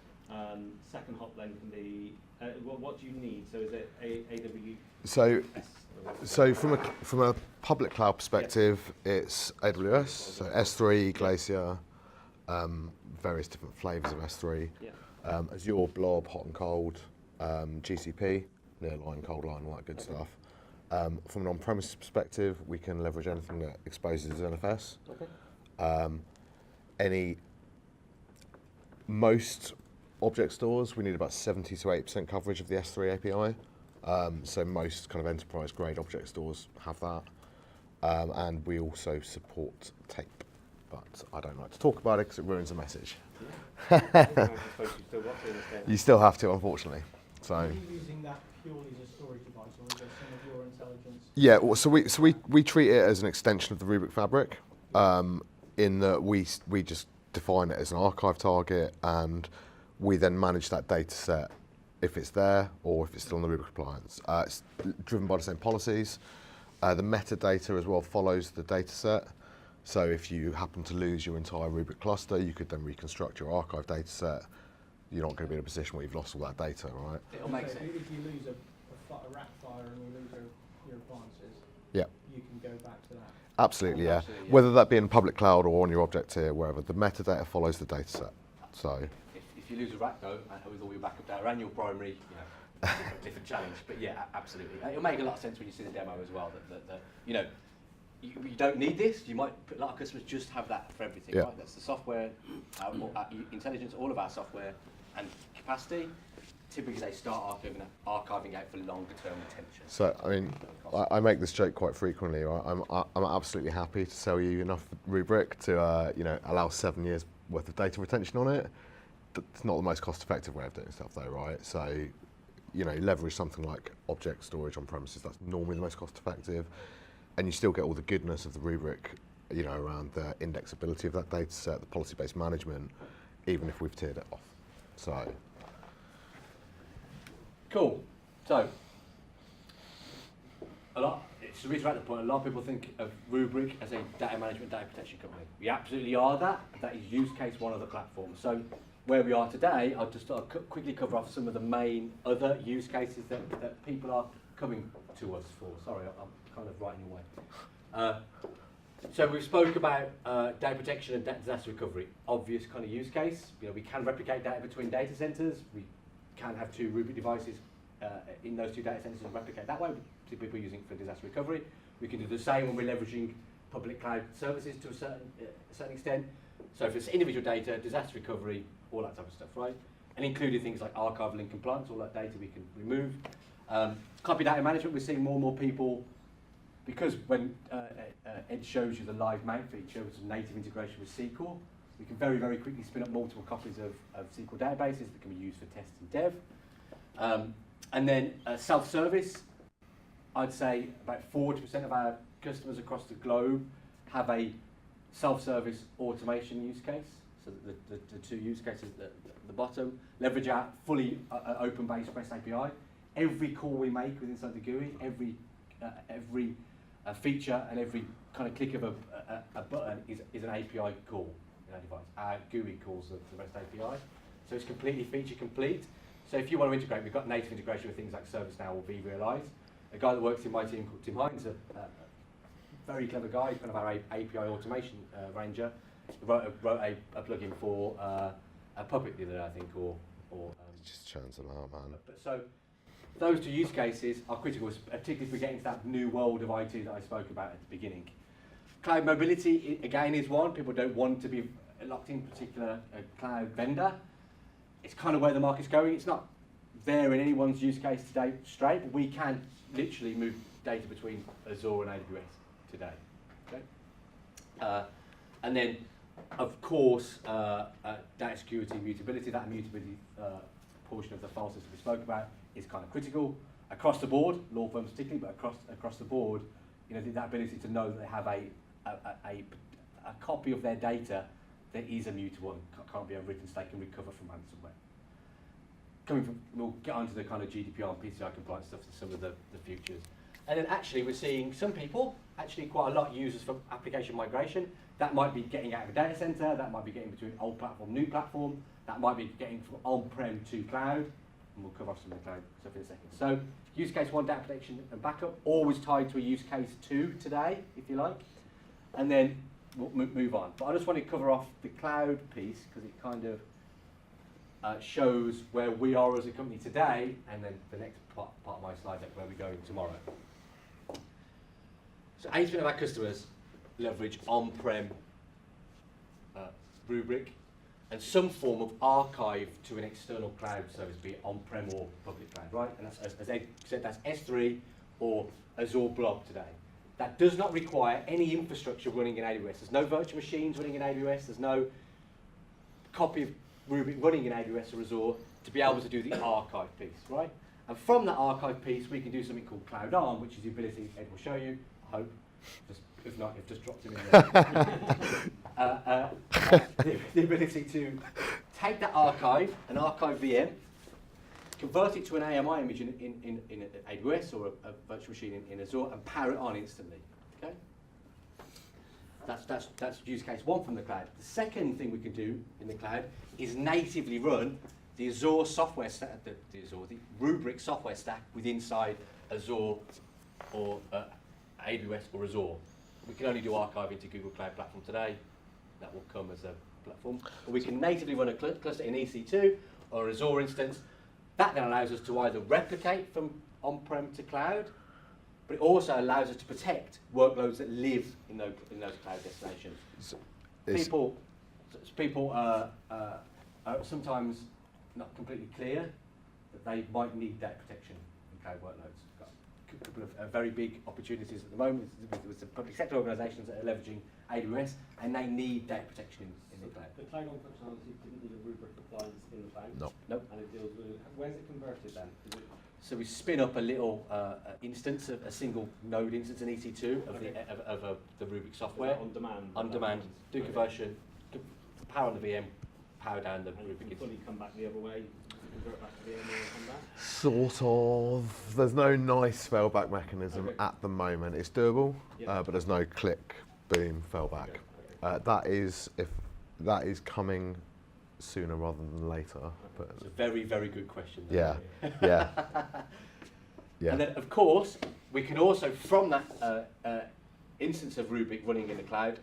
Second hop then can be, what do you need? So is it AWS? So from a public cloud perspective, it's AWS, so S3, Glacier, various different flavors of S3, Azure, Blob, hot and cold, GCP, nearline, cold line, all that good stuff. From an on-premise perspective, we can leverage anything that exposes NFS. Okay. Most object stores, we need about 70 to 80% coverage of the S3 API. So most kind of enterprise grade object stores have that. And we also support tape, but I don't like to talk about it because it ruins the message. I suppose you still got to understand. You still have to, unfortunately. So. Are you using that purely as a storage device, or is there some of your intelligence? Yeah, well, so we treat it as an extension of the Rubrik fabric, in that we just define it as an archive target, and we then manage that data set if it's there or if it's still on the Rubrik appliance. It's driven by the same policies. The metadata as well follows the data set. So if you happen to lose your entire Rubrik cluster, you could then reconstruct your archive data set. You're not going to be in a position where you've lost all that data, right? It'll make sense. If you lose a rack fire and you lose your appliances, Yeah. you can go back to that. Absolutely, yeah. Absolutely, yeah. Whether that be in public cloud or on your object tier, wherever, the metadata follows the data set. So, If you lose a rack though, with all your backup data and your primary, different challenge. But yeah, absolutely. It'll make a lot of sense when you see the demo as well. That you don't need this. You might put a lot of customers just have that for everything. Yeah. Right? That's the software, intelligence, all of our software and capacity. Typically, they start archiving out for longer term retention. so I mean, I make this joke quite frequently. Right? I'm absolutely happy to sell you enough Rubrik to allow 7 years worth of data retention on it. It's not the most cost-effective way of doing stuff, though, right? So, leverage something like object storage on premises. That's normally the most cost-effective, and you still get all the goodness of the Rubrik, around the indexability of that data set, the policy-based management, even if we've tiered it off. So. Cool. So, to reiterate the point, a lot of people think of Rubrik as a data management, data protection company. We absolutely are that. That is use case one of the platforms. So, where we are today, I'll just quickly cover off some of the main other use cases that people are coming to us for. Sorry, I'm kind of writing away. So we spoke about data protection and disaster recovery. Obvious kind of use case. We can replicate data between data centers. We can have two Rubrik devices in those two data centers and replicate that way. People using it for disaster recovery. We can do the same when we're leveraging public cloud services to a certain extent. So if it's individual data, disaster recovery, all that type of stuff, right? And including things like archival and compliance, all that data we can remove. Copy data management, we're seeing more and more people, because when Ed shows you the live mount feature with some native integration with SQL, we can very, very quickly spin up multiple copies of SQL databases that can be used for test and dev. And then self-service, I'd say about 40% of our customers across the globe have a self-service automation use case. So the two use cases at the bottom, leverage our fully open-based REST API. Every call we make within inside the GUI, every feature and every kind of click of a button is an API call in our device. Our GUI calls the REST API. So it's completely feature complete. So if you want to integrate, we've got native integration with things like ServiceNow or vRealize. A guy that works in my team called Tim Hines, a very clever guy, kind of our API automation ranger, wrote a plugin for a Puppet the other day, I think, or It just churns them out, man. so those two use cases are critical, particularly if we get into that new world of IT that I spoke about at the beginning. Cloud mobility, again, is one. People don't want to be locked in particular cloud vendor. It's kind of where the market's going. It's not there in anyone's use case today straight, but we can literally move data between Azure and AWS today. Okay? And then, of course, data security, immutability. That immutability portion of the file system we spoke about is kind of critical across the board, law firms particularly, but across the board, that ability to know that they have a copy of their data that is immutable and can't be overwritten, so they can recover from ransomware. We'll get onto the kind of GDPR and PCI compliance stuff to some of the futures. And then actually we're seeing some people, actually quite a lot, use us for application migration. That might be getting out of a data center, that might be getting between old platform, new platform, that might be getting from on-prem to cloud, and we'll cover off some of the cloud stuff in a second. So use case one, data protection and backup, always tied to a use case two today, if you like. And then we'll move on. But I just want to cover off the cloud piece, because it kind of shows where we are as a company today, and then the next part of my slide deck where we're going tomorrow. So 80% of our customers leverage on-prem Rubrik. and some form of archive to an external cloud service, be it on-prem or public cloud, right? And that's, as Ed said, that's S3 or Azure Blob today. That does not require any infrastructure running in AWS. There's no virtual machines running in AWS. There's no copy of Rubrik running in AWS or Azure to be able to do the archive piece, right? And from that archive piece, we can do something called Cloud Arm, which is the ability, Ed will show you, I hope. If not, you've just dropped him in there. The ability to take that archive, an archive VM, convert it to an AMI image in AWS or a virtual machine in Azure, and power it on instantly. Okay? That's use case one from the cloud. The second thing we can do in the cloud is natively run the Azure software stack, the Rubrik software stack within inside Azure or AWS or Azure. We can only do archiving to Google Cloud Platform today. That will come as a platform. Or we can natively run a cluster in EC2 or Azure instance. That then allows us to either replicate from on-prem to cloud, but it also allows us to protect workloads that live in those cloud destinations. People are sometimes not completely clear that they might need data protection in cloud workloads. A couple of very big opportunities at the moment with the public sector organisations that are leveraging AWS, and they need data protection in the cloud. The cloud on functionality didn't need a Rubrik appliance in the cloud. No. Nope. And it deals with, where's it converted then? So we spin up a little instance, a single node instance, an EC2 of the Rubrik software. On demand? On demand, do conversion, power on the VM, power down the And Rubrik you can instance. fully come back the other way, convert back to VM and come back? Sort of. There's no nice failback mechanism at the moment. It's doable, Yeah. but there's no click, boom, failback. Okay. That is coming sooner rather than later. But It's a very, very good question. yeah, yeah, yeah. And then, of course, we can also, from that instance of Rubrik running in the cloud,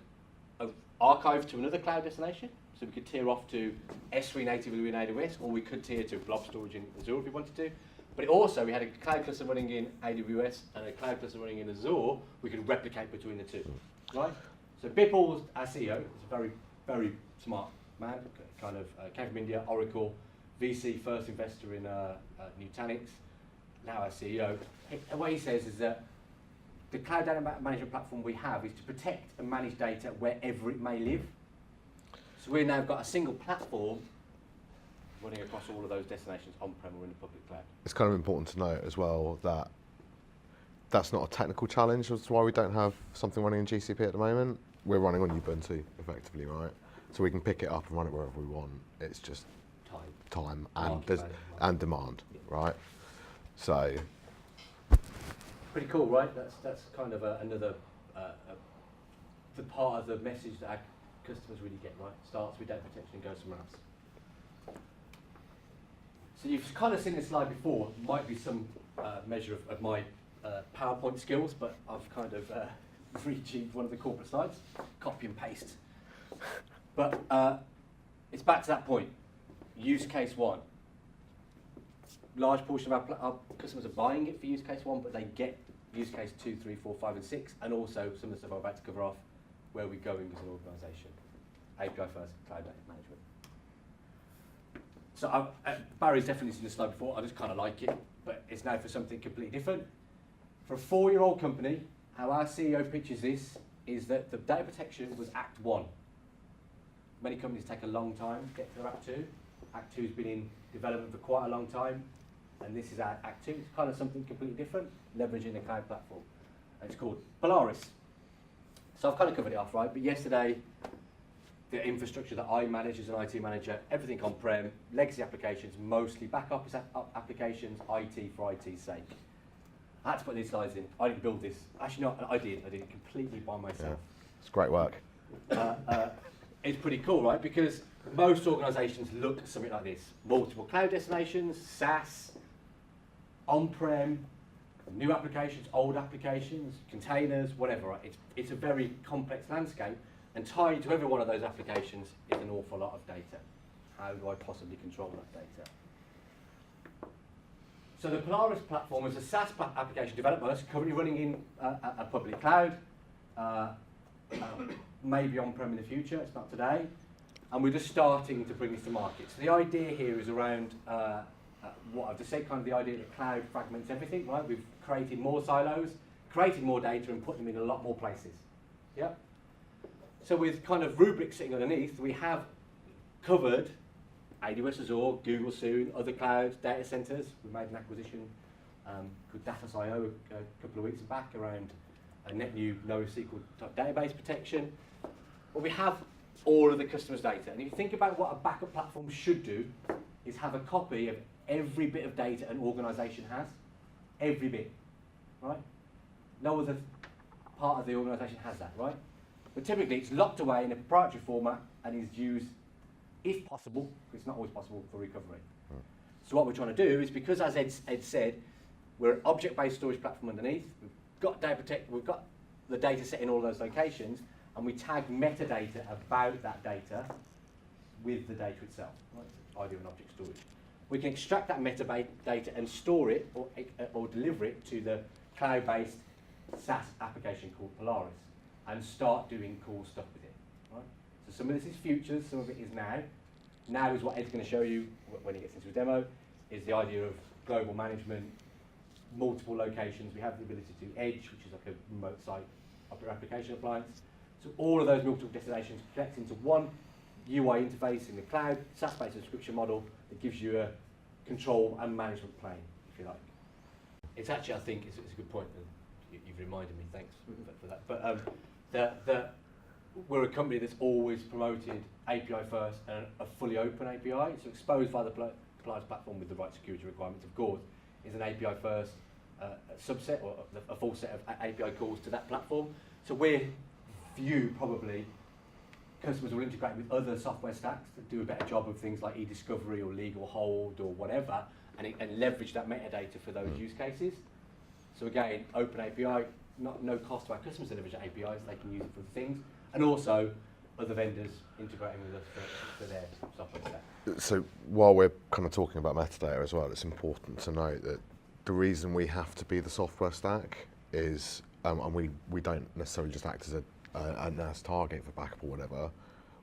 archive to another cloud destination. So we could tier off to S3 natively in AWS, or we could tier to blob storage in Azure if we wanted to. But we had a cloud cluster running in AWS and a cloud cluster running in Azure. We could replicate between the two, right? So Bipul, our CEO, is a very, very smart man, kind of came from India, Oracle, VC, first investor in Nutanix, now our CEO. What he says is that the cloud data management platform we have is to protect and manage data wherever it may live. So we've now got a single platform running across all of those destinations on-prem or in the public cloud. It's kind of important to note as well that that's not a technical challenge. That's why we don't have something running in GCP at the moment. We're running on Ubuntu effectively, right? So we can pick it up and run it wherever we want. It's just time and demand, right? So pretty cool, right? That's kind of another the part of the message that our customers really get, right? Starts with data protection and goes somewhere else. So you've kind of seen this slide before. Might be some measure of my PowerPoint skills, but I've kind of rejigged one of the corporate slides, copy and paste. But it's back to that point. Use case one. Large portion of our customers are buying it for use case one, but they get use case 2, 3, 4, 5, and 6, and also some of the stuff I'm about to cover off, where we're going as an organisation. API first, cloud data management. So Barry's definitely seen this slide before. I just kind of like it, but it's now for something completely different. For a 4-year-old company, how our CEO pitches this is that the data protection was Act 1. Many companies take a long time to get to Act 2. Act 2 has been in development for quite a long time, and this is Act 2. It's kind of something completely different, leveraging the cloud platform. And it's called Polaris. So I've kind of covered it off, right? But yesterday, the infrastructure that I manage as an IT manager, everything on-prem, legacy applications, mostly back office applications, IT for IT's sake. I had to put these slides in. I didn't build this. Actually, no, I did it completely by myself. yeah, it's great work. It's pretty cool, right? Because most organisations look at something like this. Multiple cloud destinations, SaaS, on-prem, new applications, old applications, containers, whatever. Right? It's a very complex landscape, and tied to every one of those applications is an awful lot of data. How do I possibly control that data? So the Polaris platform is a SaaS application developed by us, currently running in a public cloud, maybe on-prem in the future, it's not today. and we're just starting to bring this to market. So the idea here is around what I've just said, kind of the idea that cloud fragments everything, right? We've created more silos, created more data, and put them in a lot more places. Yeah. So with kind of Rubrik sitting underneath, we have covered AWS Azure, Google soon, other cloud data centers. We made an acquisition called Datas.io a couple of weeks back around a net new NoSQL type database protection. But we have all of the customer's data. And if you think about what a backup platform should do, is have a copy of every bit of data an organization has. Every bit, right? No other part of the organization has that, right? But typically it's locked away in a proprietary format and is used, if possible, it's not always possible, for recovery. So what we're trying to do is, because as Ed said, we're an object-based storage platform underneath, we've got the data set in all those locations, and we tag metadata about that data with the data itself, right? Idea of an object storage. We can extract that metadata and store it or deliver it to the cloud-based SaaS application called Polaris and start doing cool stuff with it, right? So some of this is futures, some of it is now. Now is what Ed's going to show you when he gets into a demo, is the idea of global management, multiple locations. We have the ability to do Edge, which is like a remote site application appliance. So all of those multiple destinations connect into one UI interface in the cloud, SaaS-based subscription model that gives you a control and management plane, if you like. It's actually, I think, it's a good point, and you've reminded me, thanks for that. But we're a company that's always promoted API first and a fully open API. So exposed via the Polaris platform with the right security requirements, of course, is an API first subset or a full set of API calls to that platform. So we're view probably customers will integrate with other software stacks that do a better job of things like e-discovery or legal hold or whatever, and leverage that metadata for those use cases. So again, open API, no cost to our customers to leverage APIs, they can use it for things, and also other vendors integrating with us for their software stack. So while we're kind of talking about metadata as well, it's important to note that the reason we have to be the software stack is, and we don't necessarily just act as a NAS target for backup or whatever.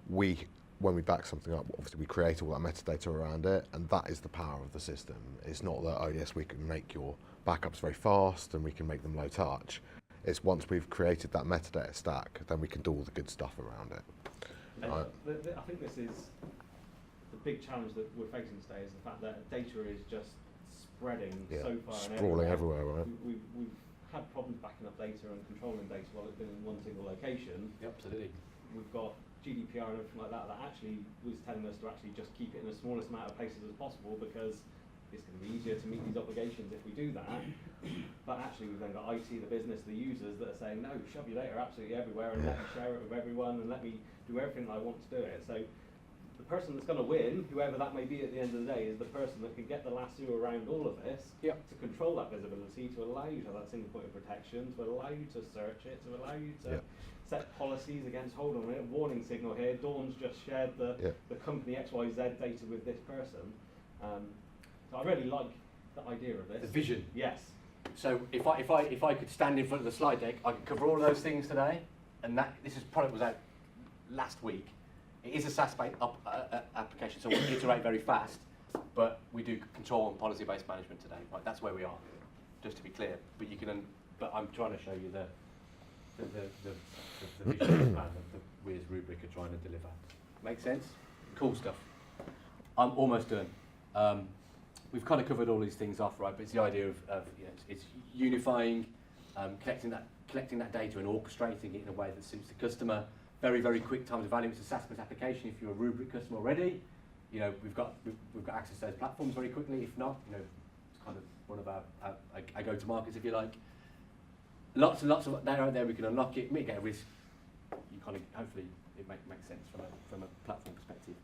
When we back something up, obviously we create all that metadata around it, and that is the power of the system. It's not that, oh yes, we can make your backups very fast and we can make them low touch. It's once we've created that metadata stack, then we can do all the good stuff around it. I think this is the big challenge that we're facing today, is the fact that data is just spreading so far and sprawling everywhere, right? We've had problems backing up data and controlling data while it's been in one single location. Yep, absolutely. We've got GDPR and everything like that actually was telling us to actually just keep it in the smallest amount of places as possible, because it's going to be easier to meet these obligations if we do that. But actually we've then got IT, the business, the users that are saying, no, shove your data absolutely everywhere and let me share it with everyone and let me do everything I want to do it. So the person that's going to win, whoever that may be at the end of the day, is the person that can get the lasso around all of this to control that visibility, to allow you to have that single point of protection, to allow you to search it, to allow you to set policies against, hold on a minute, warning signal here, Dawn's just shared the company XYZ data with this person. So I really like the idea of this. The vision. Yes. So if I could stand in front of the slide deck, I could cover all those things today, and this product was out last week. It is a SaaS-based application, so we iterate very fast, but we do control and policy-based management today. Right, that's where we are, just to be clear. But you can, but I'm trying to show you the vision plan that we as Rubrik are trying to deliver. Make sense? Cool stuff. I'm almost done. We've kind of covered all these things off, right? But it's the idea of it's unifying, collecting that data and orchestrating it in a way that suits the customer. Very, very quick time to value. It's a SaaS-based application. If you're a Rubrik customer already, we've got access to those platforms very quickly. If not, it's kind of one of our go-to markets, if you like. Lots and lots of data out there. We can unlock it, mitigate risk. You kind of hopefully it makes sense from a platform perspective.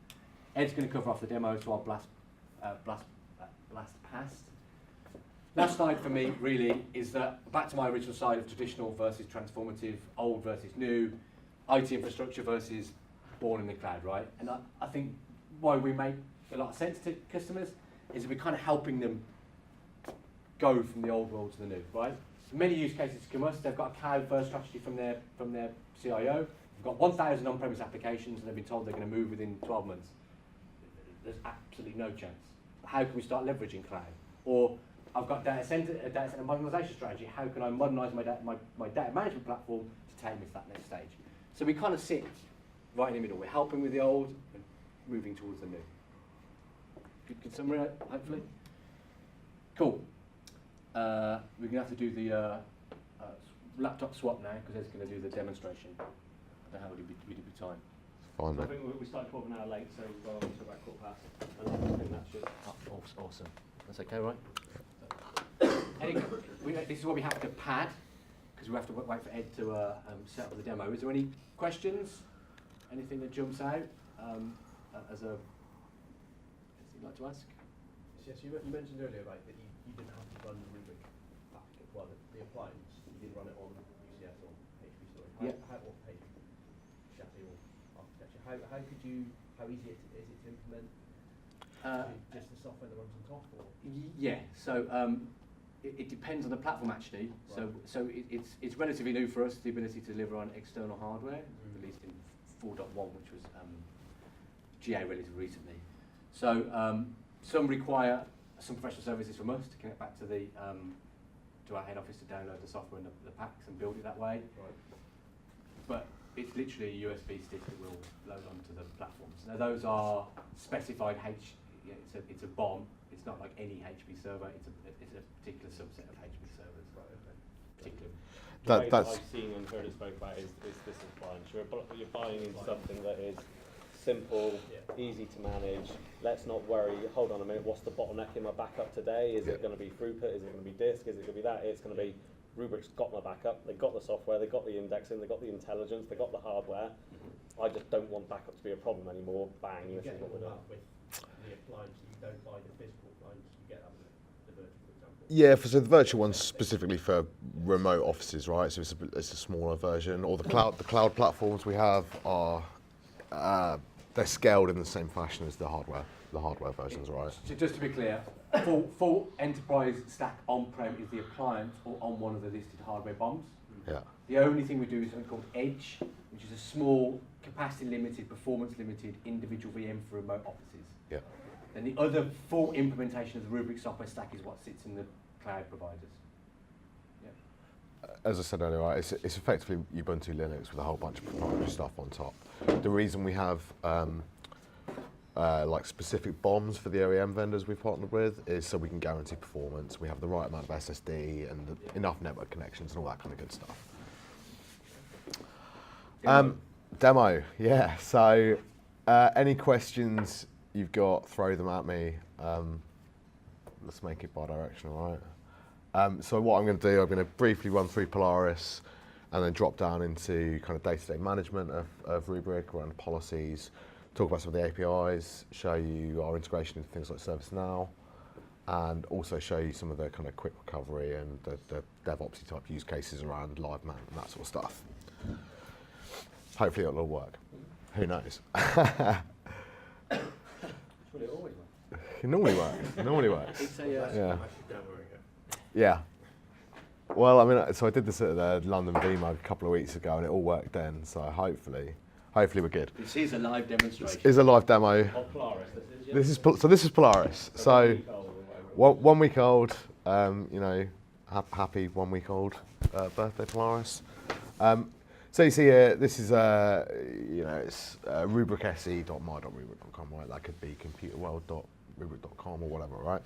Ed's going to cover off the demo, so I'll blast past. Last slide for me really is that back to my original side of traditional versus transformative, old versus new, IT infrastructure versus born in the cloud, right? And I think why we make a lot of sense to customers is that we're kind of helping them go from the old world to the new, right? So many use cases come to us, they've got a cloud first strategy from their CIO, we've got 1,000 on-premise applications and they've been told they're going to move within 12 months. There's absolutely no chance. How can we start leveraging cloud? Or I've got a data center modernization strategy. How can I modernize my data management platform to take me to that next stage? So we kind of sit right in the middle. We're helping with the old and moving towards the new. Good summary, hopefully. Cool. We're going to have to do the laptop swap now because Ed's going to do the demonstration. I don't know how would it be time. Fine, So I mate. think we started 12 an hour late, so we've got to about 1/4 past. And I think that should. Oh, awesome. That's okay, right? This is what we have to pad because we have to wait for Ed to set up the demo. Is there any questions? Anything that jumps out as a anything you'd like to ask? Yes, you mentioned earlier, right, that you didn't have to run the Rubrik application, well, the appliance, you didn't run it on UCS or HP storage. Or chassis or architecture. How easy is it to implement? Just the software that runs on top, or? Yeah, so it depends on the platform actually. Right. So it's relatively new for us, the ability to deliver on external hardware, released in 4.1, which was GA relatively recently. So some require some professional services from us to connect back to to our head office to download the software and the packs and build it that way. Right. But it's literally a USB stick that will load onto the platforms. Now those are specified it's a BOM. It's not like any HP server. It's a particular subset of HP servers. Right. Okay. Particular. The way that That's I've seen and heard it spoke about is this appliance. You're buying into something that is simple, easy to manage. Let's not worry, hold on a minute, what's the bottleneck in my backup today? Is it going to be throughput? Is it going to be disk? Is it going to be that? It's going to be Rubrik's got my backup, they've got the software, they've got the indexing, they've got the intelligence, they've got the hardware. I just don't want backup to be a problem anymore. Bang, this is what we're doing. With the appliance, you don't buy the physical appliance, you get that with the virtual, for example. Yeah, so the virtual one's specifically for remote offices, right? So it's a smaller version. Or the cloud platforms we have are they're scaled in the same fashion as the hardware versions, right? So just to be clear, full enterprise stack on-prem is the appliance or on one of the listed hardware BOMs. Yeah. The only thing we do is something called Edge, which is a small, capacity-limited, performance-limited individual VM for remote offices. Yeah. Then the other full implementation of the Rubrik software stack is what sits in the cloud providers. Yeah. As I said earlier, right, it's effectively Ubuntu Linux with a whole bunch of proprietary stuff on top. The reason we have like specific BOMs for the OEM vendors we've partnered with is so we can guarantee performance. We have the right amount of SSD and enough network connections and all that kind of good stuff. Demo, yeah. So any questions you've got, throw them at me. Let's make it bi-directional, right? So what I'm going to do, I'm going to briefly run through Polaris and then drop down into kind of day-to-day management of Rubrik around policies, talk about some of the APIs, show you our integration into things like ServiceNow, and also show you some of the kind of quick recovery and the DevOpsy type use cases around live man and that sort of stuff. Hopefully it'll all work. Who knows? Well, it always works. It normally works. It normally works. It's Yeah. Yeah. Well, I mean, so I did this at the London VMUG a couple of weeks ago, and it all worked then. So hopefully we're good. This is a live demonstration. This is a live demo. Of Polaris, this is, yeah? This is Polaris. So 1 week old. You know, happy 1 week old birthday, Polaris. So you see here, this is you know, it's rubrikse.my.rubrik.com, right? That could be computerworld.rubrik.com or whatever, right?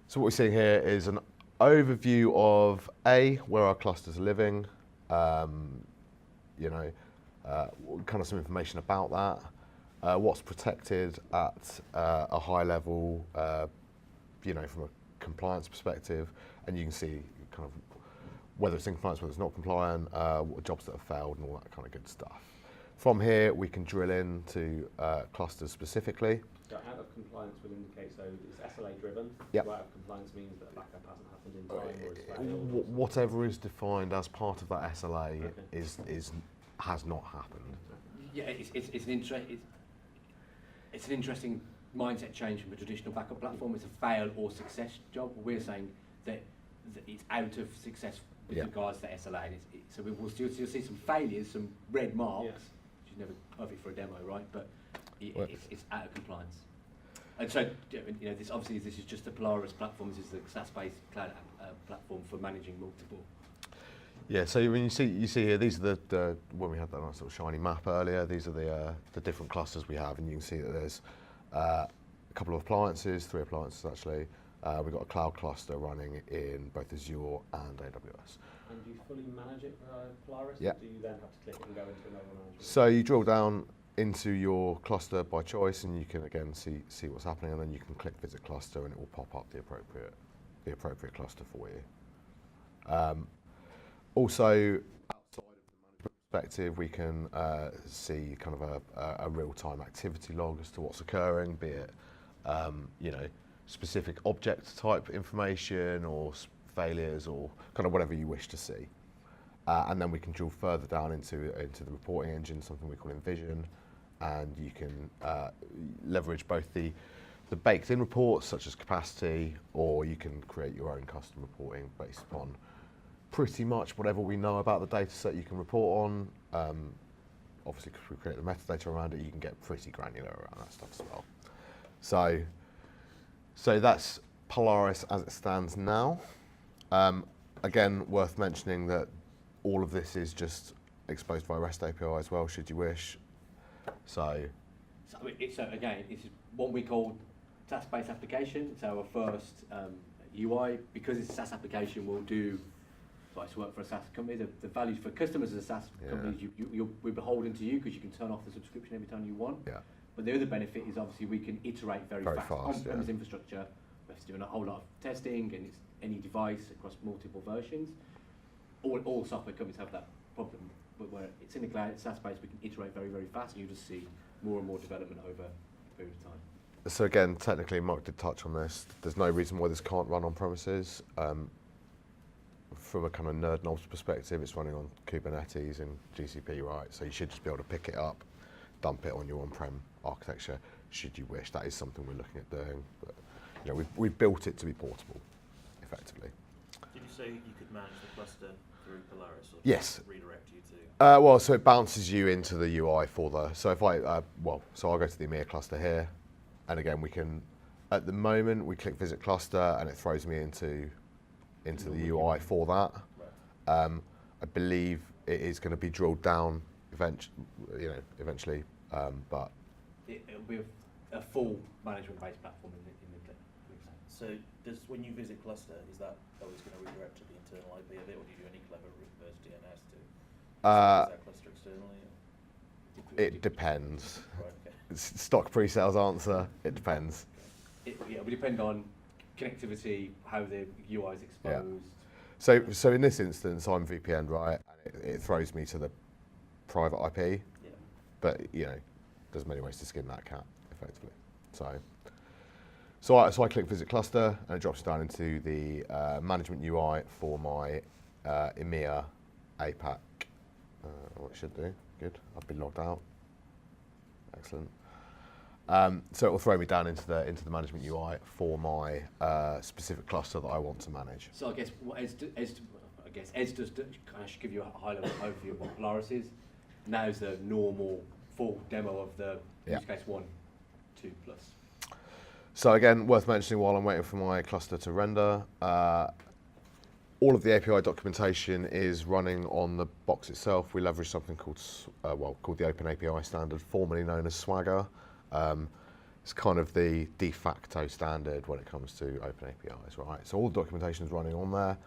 So what we're seeing here is an overview of where our clusters are living, you know, kind of some information about that, what's protected at a high level, you know, from a compliance perspective, and you can see kind of whether it's in compliance, whether it's not compliant, what jobs that have failed, and all that kind of good stuff. From here, we can drill into clusters specifically. So out of compliance will indicate, so it's SLA driven. Yep. So out of compliance means that a backup hasn't happened in time or it's failed. Whatever is defined as part of that SLA Okay. has not happened. Yeah, it's an interesting mindset change from a traditional backup platform. It's a fail or success job. We're saying that it's out of success with Yeah. regards to SLA. And so we'll still see some failures, some red marks, Yeah. which is never perfect for a demo, right? But Well- it's out of compliance. And so, this obviously this is just the Polaris platform. This is the SaaS-based cloud platform for managing multiple. Yeah, so when you see here, these are the when we had that nice little shiny map earlier, these are the different clusters we have, and you can see that there's a couple of appliances, 3 appliances actually. We've got a cloud cluster running in both Azure and AWS. And do you fully manage it Polaris? Yeah. Or do you then have to click and go into another management? So you drill down into your cluster by choice, and you can again see what's happening, and then you can click visit cluster, and it will pop up the appropriate cluster for you. Also, outside of the management perspective, we can see kind of a real-time activity log as to what's occurring, be it specific object type information or failures or kind of whatever you wish to see. And then we can drill further down into the reporting engine, something we call Envision, and you can leverage both the baked-in reports such as capacity, or you can create your own custom reporting based upon pretty much whatever we know about the data set you can report on. Obviously, because we create the metadata around it, you can get pretty granular around that stuff as well. So that's Polaris as it stands now. Again, worth mentioning that all of this is just exposed via REST API as well, should you wish. So Again, it's what we call SaaS-based application. It's our first UI. Because it's a SaaS application, we'll do work for a SaaS company. The values for customers as a SaaS company, we're beholden to you because you can turn off the subscription every time you want. yeah, But the other benefit is obviously we can iterate very fast. On-premise yeah. infrastructure, we have to do a whole lot of testing, and it's any device across multiple versions. All software companies have that problem, but where it's in the cloud, it's SaaS-based, we can iterate very, very fast, and you just see more and more development over a period of time. So again, technically, Mark did touch on this. There's no reason why this can't run on premises. From a kind of nerd knobs perspective, it's running on Kubernetes and GCP, right? So you should just be able to pick it up, dump it on your on-prem architecture, should you wish. That is something we're looking at doing. But we've built it to be portable, effectively. Did you say you could manage the cluster through Polaris, or Yes. redirect you to? Well, so it bounces you into the UI for the. So if I so I'll go to the EMEA cluster here, and again we can. At the moment, we click visit cluster, and it throws me into the UI for that. Right. I believe it is going to be drilled down eventually, but It'll be a full management-based platform in the cloud. So when you visit cluster, is that always going to redirect to the internal IP of it, or do you do any clever reverse DNS to is that cluster externally? it depends. Right, okay. Stock pre-sales answer. It depends. It will depend on connectivity, how the UI is exposed. So in this instance, I'm VPN, right? And it throws me to the private IP. Yeah. But there's many ways to skin that cat, effectively. So I click visit cluster, and it drops down into the management UI for my EMEA APAC. What it should do, good. I've been logged out. Excellent. So it will throw me down into the management UI for my specific cluster that I want to manage. So I guess what Eds does kind of give you a high-level overview of what Polaris is. Now's the normal full demo of the use case 1, 2 plus. So again, worth mentioning while I'm waiting for my cluster to render, all of the API documentation is running on the box itself. We leverage something called the Open API standard, formerly known as Swagger. It's kind of the de facto standard when it comes to open APIs, right? So all the documentation is running on there,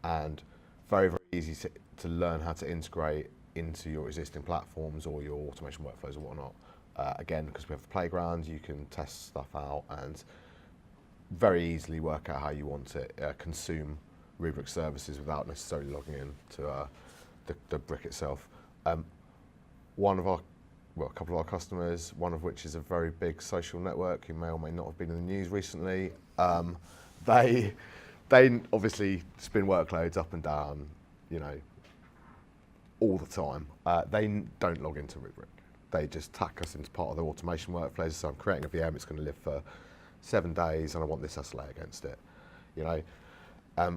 and very, very easy to learn how to integrate into your existing platforms or your automation workflows or whatnot. Again, because we have the playground, you can test stuff out and very easily work out how you want to consume Rubrik services without necessarily logging in to the brick itself. A couple of our customers, one of which is a very big social network who may or may not have been in the news recently, they obviously spin workloads up and down, all the time. They don't log into Rubrik. They just tack us into part of their automation workflows. So I'm creating a VM, it's going to live for 7 days, and I want this SLA against it.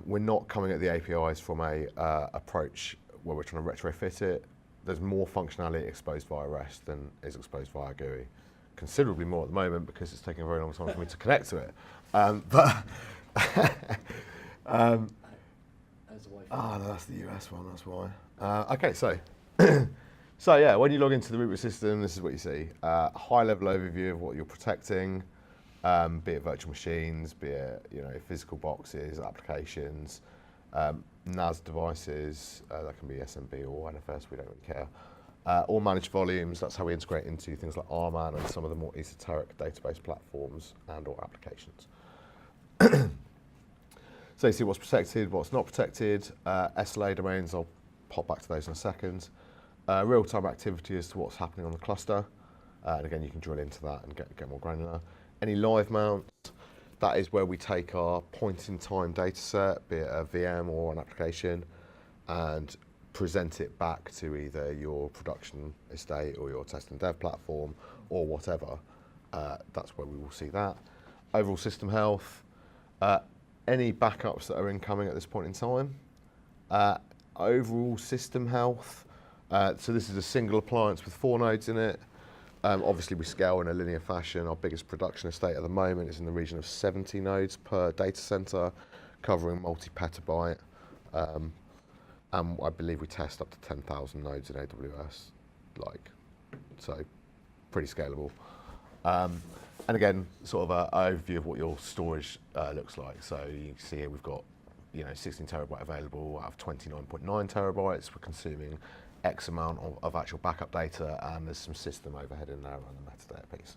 We're not coming at the APIs from a approach where we're trying to retrofit it. There's more functionality exposed via REST than is exposed via GUI. Considerably more at the moment because it's taking a very long time for me to connect to it. But no, that's the US one, that's why. Okay, so so yeah, when you log into the Rubrik system, this is what you see. High-level overview of what you're protecting, be it virtual machines, be it physical boxes, applications, NAS devices, that can be SMB or NFS, we don't really care. Or managed volumes, that's how we integrate into things like RMAN and some of the more esoteric database platforms and or applications. So you see what's protected, what's not protected, SLA domains, I'll pop back to those in a second. Real-time activity as to what's happening on the cluster, and again you can drill into that and get more granular. Any live mounts, that is where we take our point-in-time data set, be it a VM or an application, and present it back to either your production estate or your test and dev platform or whatever. That's where we will see that. Overall system health, any backups that are incoming at this point in time. Overall system health, so this is a single appliance with 4 nodes in it. Obviously we scale in a linear fashion. Our biggest production estate at the moment is in the region of 70 nodes per data center, covering multi-petabyte. And I believe we test up to 10,000 nodes in AWS, so pretty scalable. And again, sort of an overview of what your storage looks like. So you can see here we've got 16 terabyte available out of 29.9 terabytes. We're consuming X amount of actual backup data, and there's some system overhead in there around the metadata piece.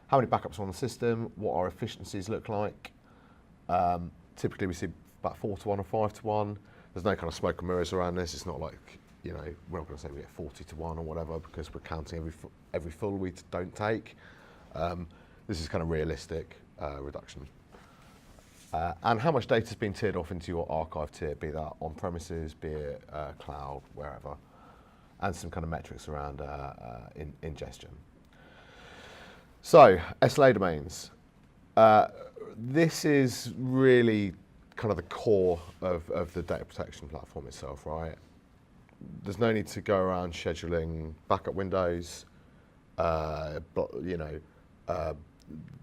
How many backups are on the system? What our efficiencies look like? Typically we see about 4 to 1 or 5 to 1. There's no kind of smoke and mirrors around this. It's not like, we're not going to say we get 40 to 1 or whatever because we're counting every full we don't take. This is kind of realistic reduction. And how much data has been tiered off into your archive tier, be that on premises, be it cloud, wherever, and some kind of metrics around ingestion. So, SLA domains. This is really kind of the core of the data protection platform itself, right? There's no need to go around scheduling backup windows,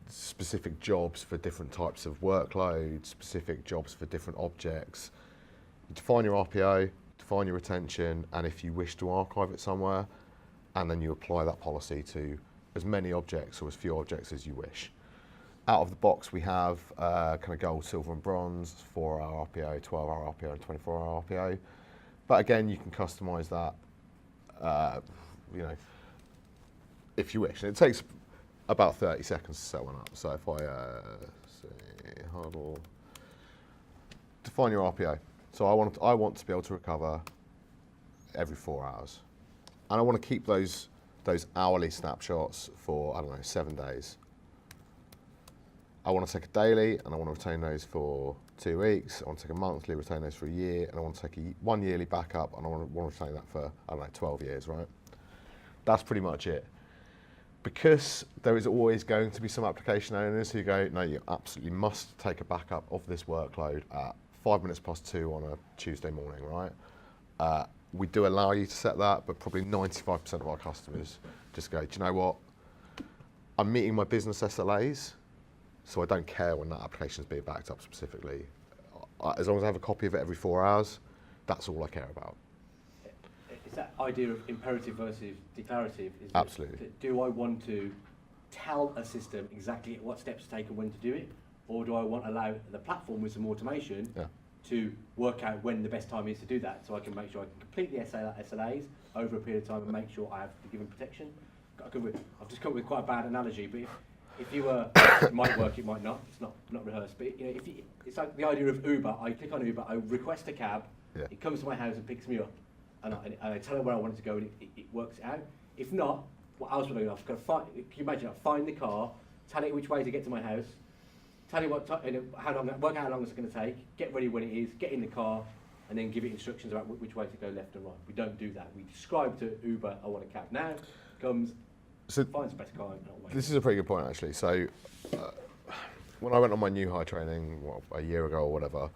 specific jobs for different types of workloads, specific jobs for different objects. You define your RPO, define your retention, and if you wish to archive it somewhere, and then you apply that policy to as many objects or as few objects as you wish. Out of the box, we have kind of gold, silver, and bronze, 4-hour RPO, 12-hour RPO, and 24-hour RPO. But again, you can customize that, if you wish. And it takes about 30 seconds to set one up. So if I say huddle, define your RPO. So I want to be able to recover every 4 hours, and I want to keep those hourly snapshots for 7 days. I want to take a daily, and I want to retain those for 2 weeks. I want to take a monthly, retain those for a year, and I want to take a 1 yearly backup, and I want to retain that for 12 years, right? That's pretty much it. Because there is always going to be some application owners who go, no, you absolutely must take a backup of this workload at 5 minutes past 2 on a Tuesday morning, right? We do allow you to set that, but probably 95% of our customers just go, do you know what? I'm meeting my business SLAs, so I don't care when that application is being backed up specifically. As long as I have a copy of it every 4 hours, that's all I care about. Is that idea of imperative versus declarative? Absolutely. Do I want to tell a system exactly what steps to take and when to do it? Or do I want to allow the platform with some automation to work out when the best time is to do that, so I can make sure I can complete the SLAs over a period of time and make sure I have the given protection? I've just come up with quite a bad analogy, but if you were, it might work, it might not. It's not rehearsed, but it's like the idea of Uber. I click on Uber, I request a cab, it comes to my house and picks me up, and I tell it where I want it to go, and it works it out. If not, what else would I do? I've got to find. Can you imagine? I find the car, tell it which way to get to my house, tell it how long, work out how long it's going to take, get ready when it is, get in the car, and then give it instructions about which way to go, left and right. We don't do that. We describe to Uber, I want a cab now, comes, finds the best car, and I'll wait. This is a pretty good point, actually. So when I went on my new high training, a year ago or whatever,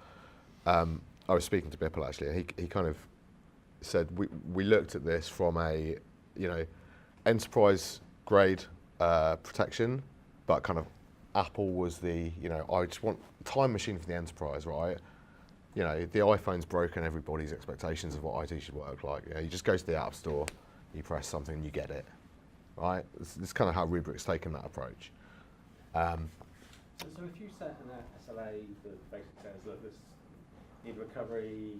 I was speaking to Bipple actually, and he kind of said we looked at this from a, you know, enterprise grade protection, but kind of Apple was the, you know, I just want a time machine for the enterprise, right? You know, the iPhone's broken everybody's expectations of what IT should work like. You know, you just go to the App Store, you press something, you get it, right? It's kind of how Rubrik's taken that approach. So if you set an SLA that basically says that this need recovery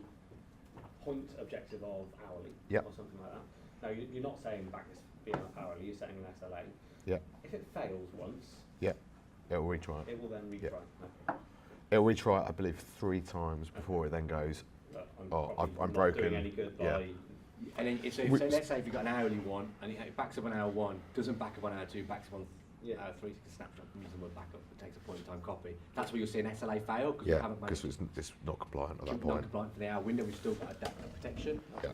point objective of hourly or something like that. Now you're not saying back this being up hourly, you're setting an SLA. Yeah. If it fails once, it'll retry it. it will then retry. Okay. It'll retry it, I believe, 3 times before it then goes, I'm not broken. Doing any good by. And then, so let's say if you've got an hourly one, and it backs up on hour 1, doesn't back up on hour 2, backs up on hour 3, it's a snapshot from using one backup, it takes a point-in-time copy. That's where you'll see an SLA fail, because you haven't managed because it's not compliant at that not point. compliant for the hour window, we've still got adaptive protection. Yeah.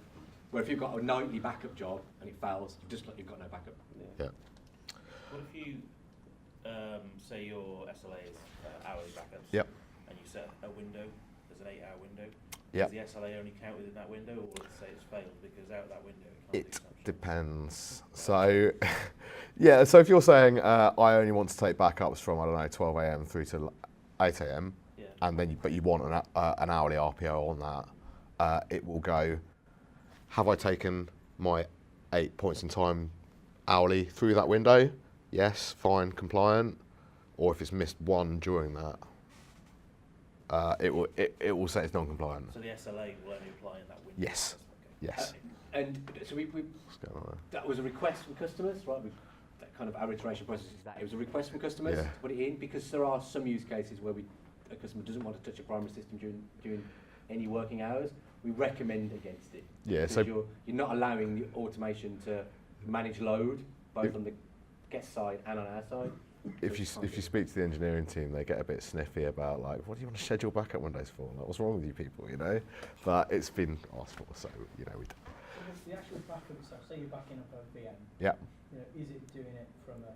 Where if you've got a nightly backup job, and it fails, you've got no backup. Yeah. What if you say your SLA is hourly backups? Yep. And you set a window, there's an 8-hour window. Yep. Does the SLA only count within that window, or will it say it's failed because out of that window it can't It do something? depends. So, yeah, so if you're saying I only want to take backups from, I don't know, 12 a.m. through to 8 a.m., and then but you want an hourly RPO on that, it will go, have I taken my 8 points in time hourly through that window? Yes, fine, compliant. Or if it's missed one during that, it will say it's non-compliant. So the SLA will only apply in that window? Yes. Okay. Yes. And so What's going on that was a request from customers, right? That kind of our iteration process is that. It was a request from customers to put it in, because there are some use cases where a customer doesn't want to touch a primary system during any working hours. We recommend against it. Yeah, because so you're not allowing the automation to manage load, both on the guest side and on our side. If you speak to the engineering team, they get a bit sniffy about, like, what do you want to schedule backup windows for? Like, what's wrong with you people, you know? But it's been asked for, so, you know, we do. The actual backup itself, say you're backing up a VM. Yeah. You know, is it doing it from a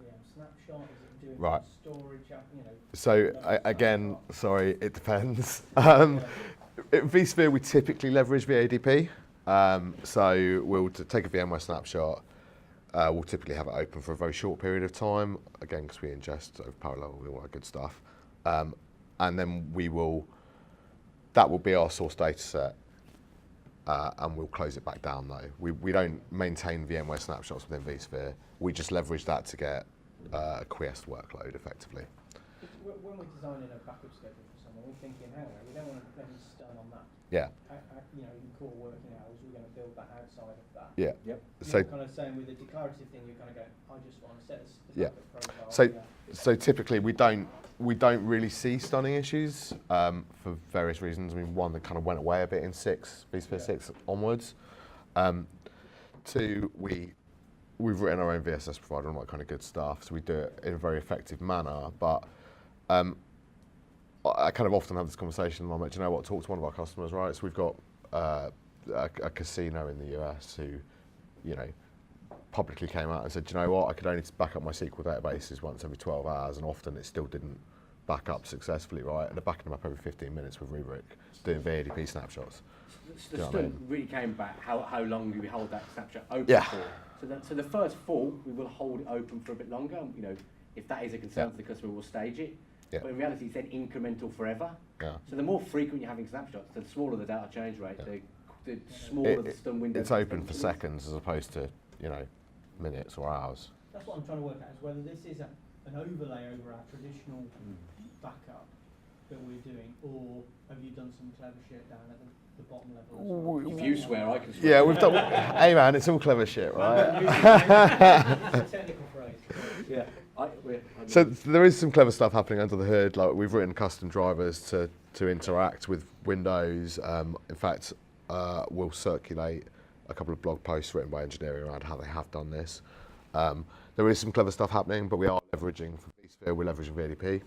VM snapshot? Is it doing Right. it from storage? You know. So again, sorry, it depends. At vSphere, we typically leverage VADP. So we'll take a VMware snapshot. We'll typically have it open for a very short period of time, again, because we ingest over parallel, all that good stuff. And then that will be our source data set, and we'll close it back down though. We don't maintain VMware snapshots within vSphere. We just leverage that to get a quiesced workload effectively. When we're designing a backup schedule for someone, we're thinking, hang on, we don't want to let them stun on that. Yeah. You know, in core working hours, we're going to build that outside of that. Yeah. Yep. So You're kind of saying with the declarative thing, you're kind of going, I just want to set the backup profile. So typically we don't really see stunning issues for various reasons. I mean, one that kind of went away a bit in vSphere 6 onwards. 2, we've written our own VSS provider and all that kind of good stuff, so we do it in a very effective manner. But I kind of often have this conversation, and I'm like, do you know what, talk to one of our customers, right? So we've got a casino in the US who, you know, publicly came out and said, do you know what, I could only back up my SQL databases once every 12 hours, and often it still didn't back up successfully, right? And they're backing them up every 15 minutes with Rubrik, doing VADP snapshots. The stun really came back how long do we hold that snapshot open for. So the first 4, we will hold it open for a bit longer. You know, if that is a concern to the customer, we'll stage it. Yeah. But in reality, it's then incremental forever. Yeah. So the more frequent you're having snapshots, the smaller the data change rate, the smaller the stun window. It's open for seconds as opposed to, you know, minutes or hours. That's what I'm trying to work out, is whether this is an overlay over our traditional backup that we're doing, or have you done some clever shit down at the bottom level? If you swear, I can swear. Yeah, we've done. Hey man, it's all clever shit, right? It's a technical phrase. Yeah. So there is some clever stuff happening under the hood. Like, we've written custom drivers to interact with Windows. In fact, we'll circulate a couple of blog posts written by engineering around how they have done this. There is some clever stuff happening, but we are leveraging for vSphere. We're leveraging VADP.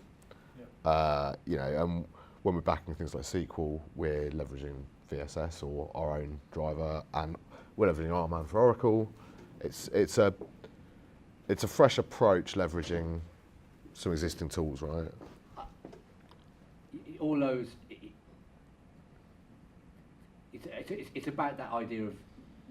You know, and when we're backing things like SQL, we're leveraging VSS or our own driver, and we're leveraging RMAN for Oracle. It's a fresh approach, leveraging some existing tools, right? All those, it's about that idea of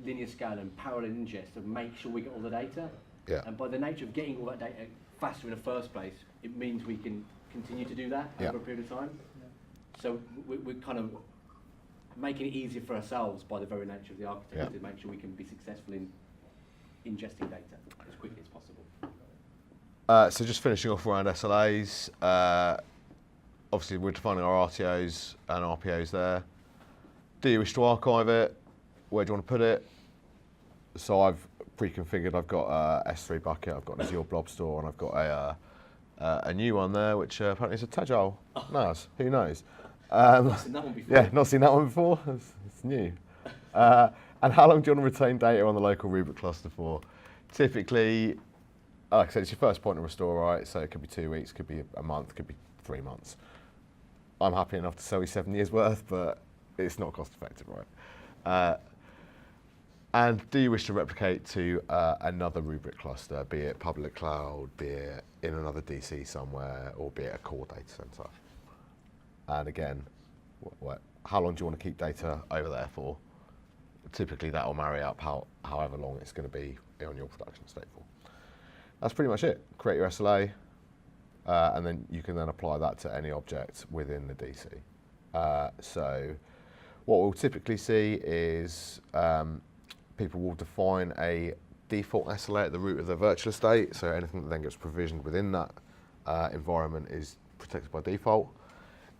linear scale and parallel ingest to make sure we get all the data. Yeah. And by the nature of getting all that data faster in the first place, it means we can continue to do that over a period of time. So we're kind of making it easier for ourselves by the very nature of the architecture to make sure we can be successful in ingesting data as quickly as possible. So just finishing off around SLAs, obviously we're defining our RTOs and RPOs there. Do you wish to archive it? Where do you want to put it? So I've pre-configured, I've got a S3 bucket, I've got an Azure Blob Store, and I've got a new one there, which apparently is a Tagile NAS, who knows? Not seen that one before. Yeah, not seen that one before, it's new. And how long do you want to retain data on the local Rubrik cluster for? Typically, like I said, it's your first point of restore, right? So it could be 2 weeks, could be a month, could be 3 months. I'm happy enough to sell you 7 years worth, but it's not cost effective, right? And do you wish to replicate to another Rubrik cluster, be it public cloud, be it in another DC somewhere, or be it a core data center? And again, how long do you want to keep data over there for? Typically that will marry up however long it's going to be on your production state for. That's pretty much it. Create your SLA, and then you can then apply that to any object within the DC. So what we'll typically see is people will define a default SLA at the root of their virtual estate, so anything that then gets provisioned within that environment is protected by default,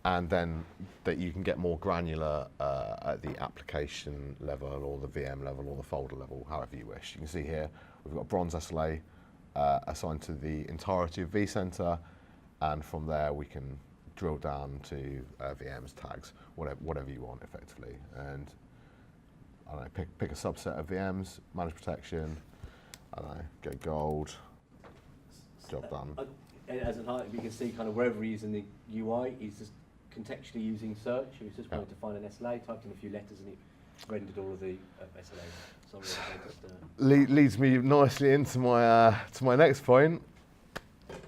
and then that you can get more granular at the application level or the VM level or the folder level, however you wish. You can see here we've got a bronze SLA assigned to the entirety of vCenter, and from there we can drill down to VMs, tags, whatever you want effectively. And I don't know, pick a subset of VMs, manage protection, I don't know, get gold, job done. As an art, you can see kind of wherever he's in the UI, he's just contextually using search. He was just wanted to find an SLA, typed in a few letters, and he rendered all of the SLAs. Sorry, Leads me nicely into my to my next point.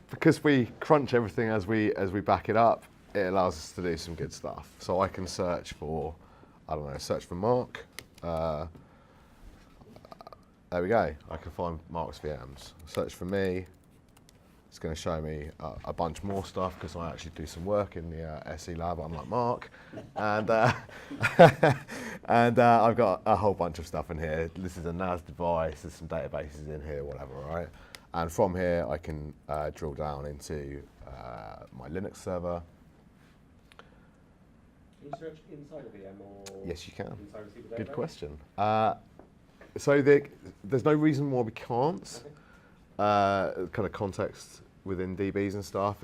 Because we crunch everything as we back it up, it allows us to do some good stuff. So I can search for, I don't know, search for Mark. There we go. I can find Mark's VMs. Search for me. It's going to show me a bunch more stuff because I actually do some work in the SE lab, unlike Mark. And and I've got a whole bunch of stuff in here. This is a NAS device. There's some databases in here, whatever, right? And from here, I can drill down into my Linux server. Can you search inside a VM or? Yes, you can. Inside a SQL Good database? question. So there's no reason why we can't. Kind of context within DBs and stuff.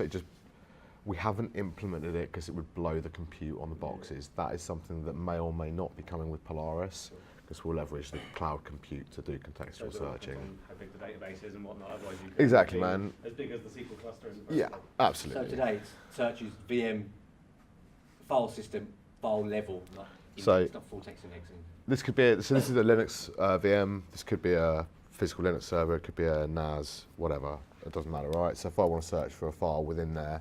We haven't implemented it because it would blow the compute on the boxes. That is something that may or may not be coming with Polaris, because we'll leverage the cloud compute to do contextual searching. How big the database is and whatnot. Otherwise, you Exactly, man. As big as the SQL cluster in the Yeah, absolutely. So today, searches VM file system, file level, not So- not full text indexing. This could be this is a Linux VM. This could be a physical Linux server. It could be a NAS, whatever. It doesn't matter, right? So if I want to search for a file within there,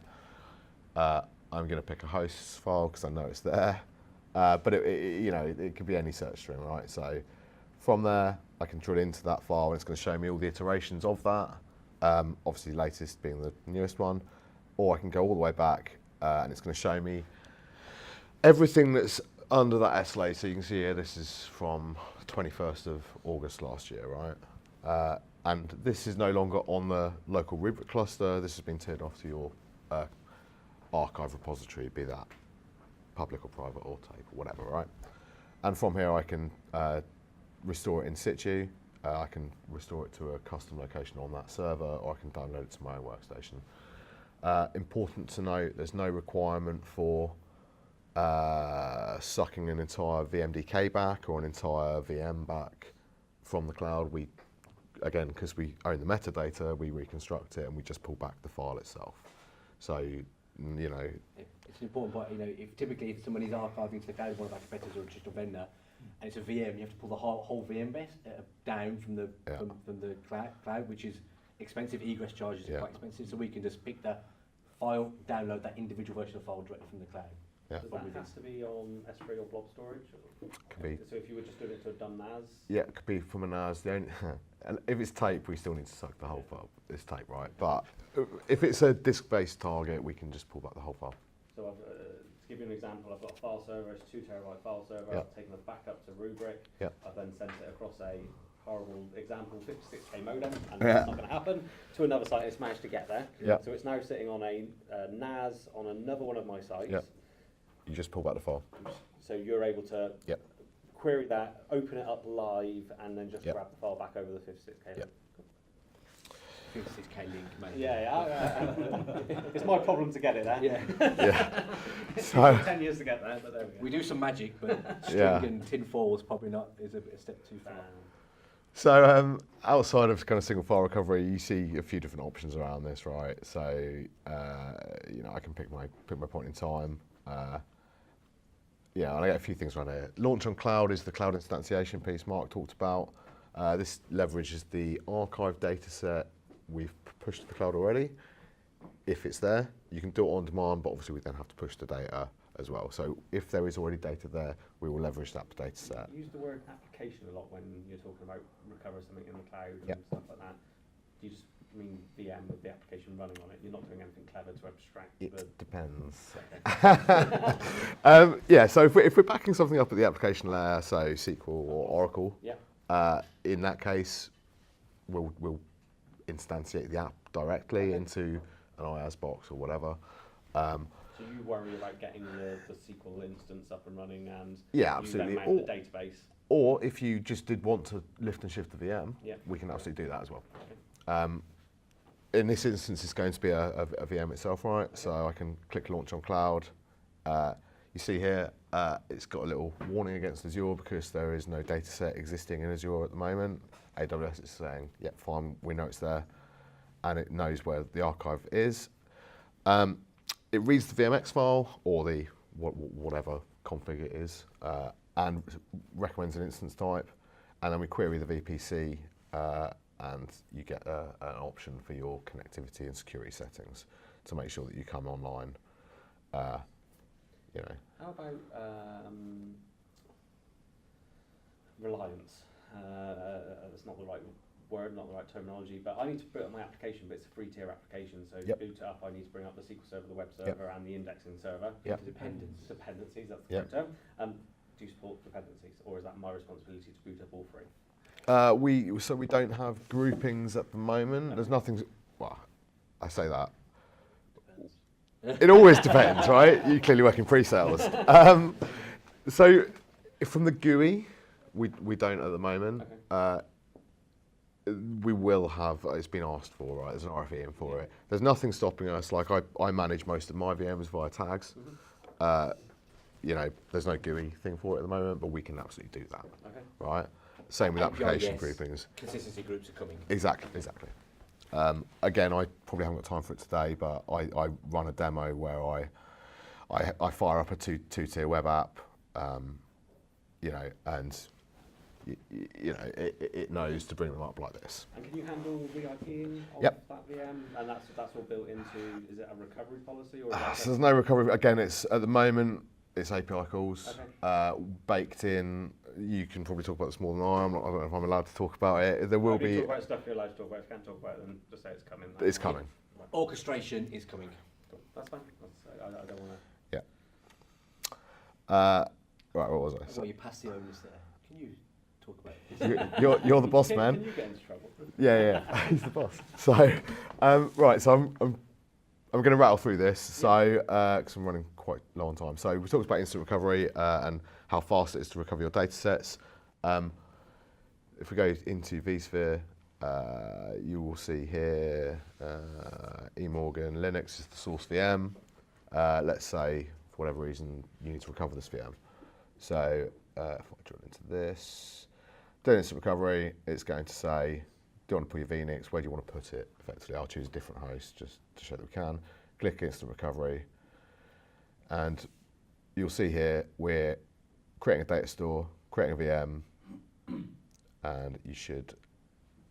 I'm going to pick a host file because I know it's there. But it could be any search string, right? So from there, I can drill into that file, and it's going to show me all the iterations of that. Obviously, latest being the newest one, or I can go all the way back, and it's going to show me everything that's under that SLA. So you can see here, this is from 21st of August last year, right? And this is no longer on the local Rubrik cluster. This has been turned off to your archive repository, be that public or private or tape or whatever, right? And from here I can restore it in situ. I can restore it to a custom location on that server, or I can download it to my own workstation. Important to note, there's no requirement for sucking an entire VMDK back or an entire VM back from the cloud. We, again, because we own the metadata, we reconstruct it and we just pull back the file itself. So, you know, it's an important point. Typically if someone is archiving to the cloud, one of our competitors or a traditional vendor, and it's a VM, you have to pull the whole VM base down from the from the cloud, which is expensive. Egress charges are quite expensive, so we can just pick the file, download that individual version of the file directly from the cloud. Yeah. Does that has to be on S3 or blob storage? Or? Could be. So if you were just doing it to a done NAS? Yeah, it could be from a NAS. And if it's tape, we still need to suck the whole file. It's tape, right? But if it's a disk-based target, we can just pull back the whole file. So to give you an example, I've got a file server, it's a 2 terabyte file server, Yeah. I've taken the backup to Rubrik, Yeah. I've then sent it across a horrible example 56k modem, and Yeah. it's not going to happen, to another site. It's managed to get there. Yeah. So it's now sitting on a NAS on another one of my sites. Yeah. You just pull back the file. So you're able to Yep. query that, open it up live, and then just Yep. grab the file back over the 56k. Yep. 56k link, mate. Yeah. It's my problem to get it there. Yeah. Yeah. It So, took 10 years to get there, but there we go. We do some magic, but string Yeah. and tin foil is probably not, is a step too far. so outside of kind of single file recovery, you see a few different options around this, right? So, I can pick my point in time. Yeah, and I get a few things around here. Launch on cloud is the cloud instantiation piece Mark talked about. This leverages the archive data set we've pushed to the cloud already. If it's there, you can do it on demand, but obviously we then have to push the data as well. So if there is already data there, we will leverage that data set. You use the word application a lot when you're talking about recover something in the cloud and Yep. stuff like that. Do you just mean VM with the application running on it? You're not doing anything clever to abstract the... It depends. Yeah, so if we're backing something up at the application layer, so SQL or Oracle, Yeah. in that case, we'll instantiate the app directly Okay. into an IaaS box or whatever. So you worry about getting the SQL instance up and running, and Yeah, you absolutely. then mount the database. Or if you just did want to lift and shift the VM, Yeah. we can absolutely do that as well. Okay. In this instance, it's going to be a VM itself, right? Okay. So I can click Launch on Cloud. You see here, it's got a little warning against Azure because there is no data set existing in Azure at the moment. AWS is saying, yeah, fine, we know it's there, and it knows where the archive is. It reads the VMX file, or the whatever config it is, and recommends an instance type, and then we query the VPC, and you get an option for your connectivity and security settings to make sure that you come online. How about reliance? That's not the right word, not the right terminology, but I need to put it on my application, but it's a free tier application, so Yep. to boot it up I need to bring up the SQL server, the web server, and the indexing server. Yep. Dependencies, that's the Yep. correct term. Do you support dependencies, or is that my responsibility to boot up all three? We don't have groupings at the moment. There's nothing. Well, I say that. It always depends, right? You clearly work in pre-sales. So from the GUI, we don't at the moment. Okay. We will have. It's been asked for, right? There's an RFE in for it. There's nothing stopping us. Like I manage most of my VMs via tags. There's no GUI thing for it at the moment, but we can absolutely do that, Okay. right? Same with API, application yes. groupings. Consistency groups are coming. Exactly. Again, I probably haven't got time for it today, but I run a demo where I fire up a two-tier web app, and it knows to bring them up like this. And can you handle VIPing of Yep. that VM? And that's all built into, is it a recovery policy, or is So that there's no recovery. Again, it's at the moment it's API calls baked in. You can probably talk about this more than I am. I don't know if I'm allowed to talk about it. There will If you be. talk about stuff you're allowed to talk about, if you can't talk about it, then just say it's coming. It's coming. Right. Orchestration is coming. Cool. That's fine. I don't want to... Yeah. Right. What was I Well, saying? you passed the onus there. Can you talk about this? You're the boss, man. Can you get into trouble? Yeah, he's the boss. So, right, so I'm going to rattle through this. So, because I'm running quite low on time. So we talked about instant recovery and how fast it is to recover your data sets. If we go into vSphere, you will see here eMorgan Linux is the source VM. Let's say, for whatever reason, you need to recover this VM. So if I drill into this, do instant recovery, it's going to say, do you want to put your VNix? Where do you want to put it? Effectively, I'll choose a different host just to show that we can. Click instant recovery, and you'll see here we're creating a data store, creating a VM, and you should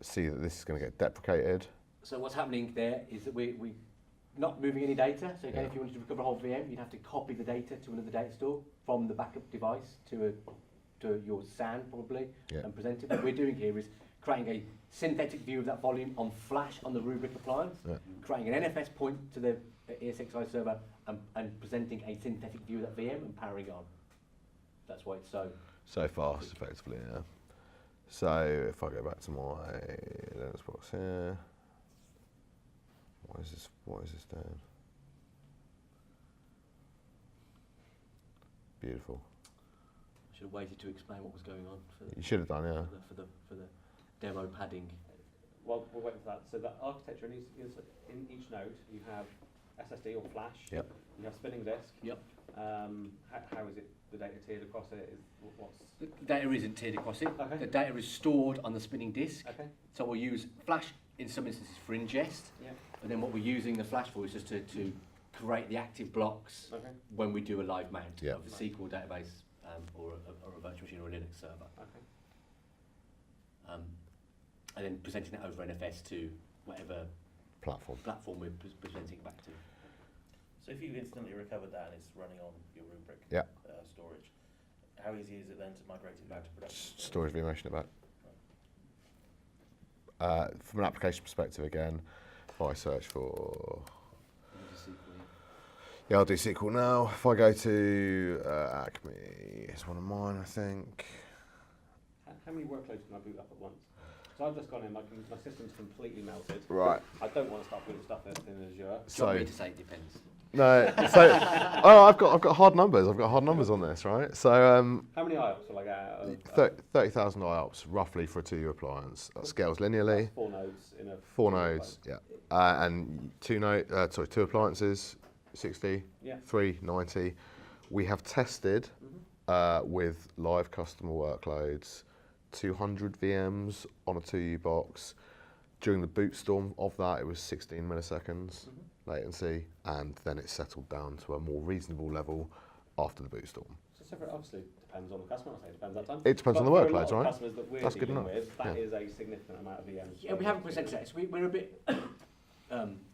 see that this is going to get deprecated. So what's happening there is that we not moving any data. So again, Yeah. if you wanted to recover a whole VM, you'd have to copy the data to another data store from the backup device to your SAN probably, Yeah. and present it. What we're doing here is creating a synthetic view of that volume on flash on the Rubrik appliance, Yeah. creating an NFS point to the ESXi server, and presenting a synthetic view of that VM and powering it on. That's why it's So fast, effectively, yeah. So if I go back to my Linux box here, what is this doing? I Beautiful. should have waited to explain what was going on You should have done, yeah. for the demo padding. Well, we'll wait for that. So that architecture is in each node you have SSD or flash. Yep. You have spinning disk. Yep. How is it the data tiered across it? What's The data isn't tiered across it. Okay. The data is stored on the spinning disk. okay? So we'll use flash in some instances for ingest, Yeah. and then what we're using the flash for is just to create the active blocks Okay. when we do a live mount Yeah. of a SQL database or a virtual machine or a Linux server. Okay. And then presenting that over NFS to whatever Platform. platform we're presenting it back to. So if you instantly recover that and it's running on your Rubrik Yeah. storage, how easy is it then to migrate it back to production? Storage vMotion about. From an application perspective again, if I search for, yeah, I'll do SQL now. If I go to Acme, it's one of mine, I think. How many workloads can I boot up at once? So I've just gone in, my system's completely melted. Right. I don't want to start putting stuff in Azure. Do you want So me to say it depends? no, so I've got hard numbers. I've got hard numbers on this, right? So How many IOPS will I get out of 30,000 IOPS roughly for a 2U appliance. That scales linearly. 4 nodes in a 4 nodes, yeah, and 2 appliances, 60, Yeah. 3, 90. We have tested with live customer workloads 200 VMs on a 2U box. During the boot storm of that, it was 16 milliseconds latency, and then it settled down to a more reasonable level after the boot storm. So separate obviously depends on the customer, I say it depends on that time. It depends on the But for a workloads, lot of right? customers that we're That's good dealing enough, with, that yeah. is a significant amount of VMs. Yeah, we haven't presented that. So we're a bit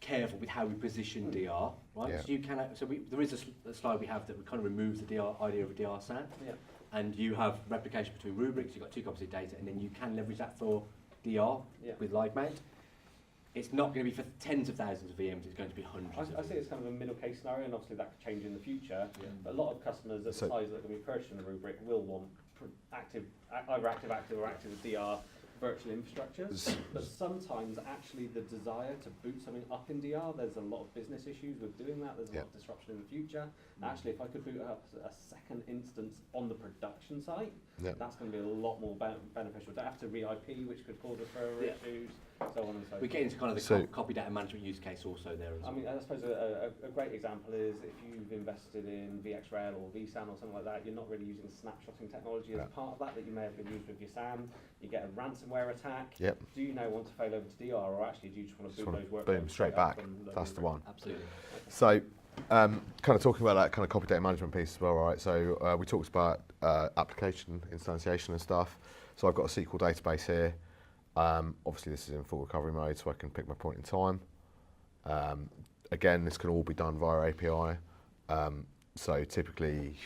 careful with how we position DR, right? Yeah. So you can, there is a slide we have that kind of removes the DR idea of a DR SAN, Yeah. and you have replication between rubrics. You've got 2 copies of data, and then you can leverage that for DR Yeah. with live mount. It's not going to be for tens of thousands of VMs. It's going to be hundreds. I of see it's kind of a middle case scenario, and obviously that could change in the future. Yeah. But a lot of customers at So- the size that are going to be purchasing a Rubrik will want either active or active DR virtual infrastructures. But sometimes actually the desire to boot something up in DR, there's a lot of business issues with doing that. There's a lot of disruption in the future. Actually, if I could boot up a second instance on the production site, Yeah. that's going to be a lot more beneficial. Don't have to re-IP, which could cause referrer Yeah. issues, so on and so forth. We get into kind of the So- copy data management use case also there as I well. mean, I suppose a great example is if you've invested in VxRail or vSAN or something like that, you're not really using snapshotting technology as Yeah. part of that you may have been used with your SAN. You get a ransomware attack. Yep. Do you now want to fail over to DR, or actually do you just want to Just boot wanna those workloads boom, straight up back. from That's the Rubrik? one. Absolutely. So, kind of talking about that kind of copy data management piece as well, right? So we talked about application instantiation and stuff. So I've got a SQL database here. Obviously, this is in full recovery mode, so I can pick my point in time. Again, this can all be done via API. So typically,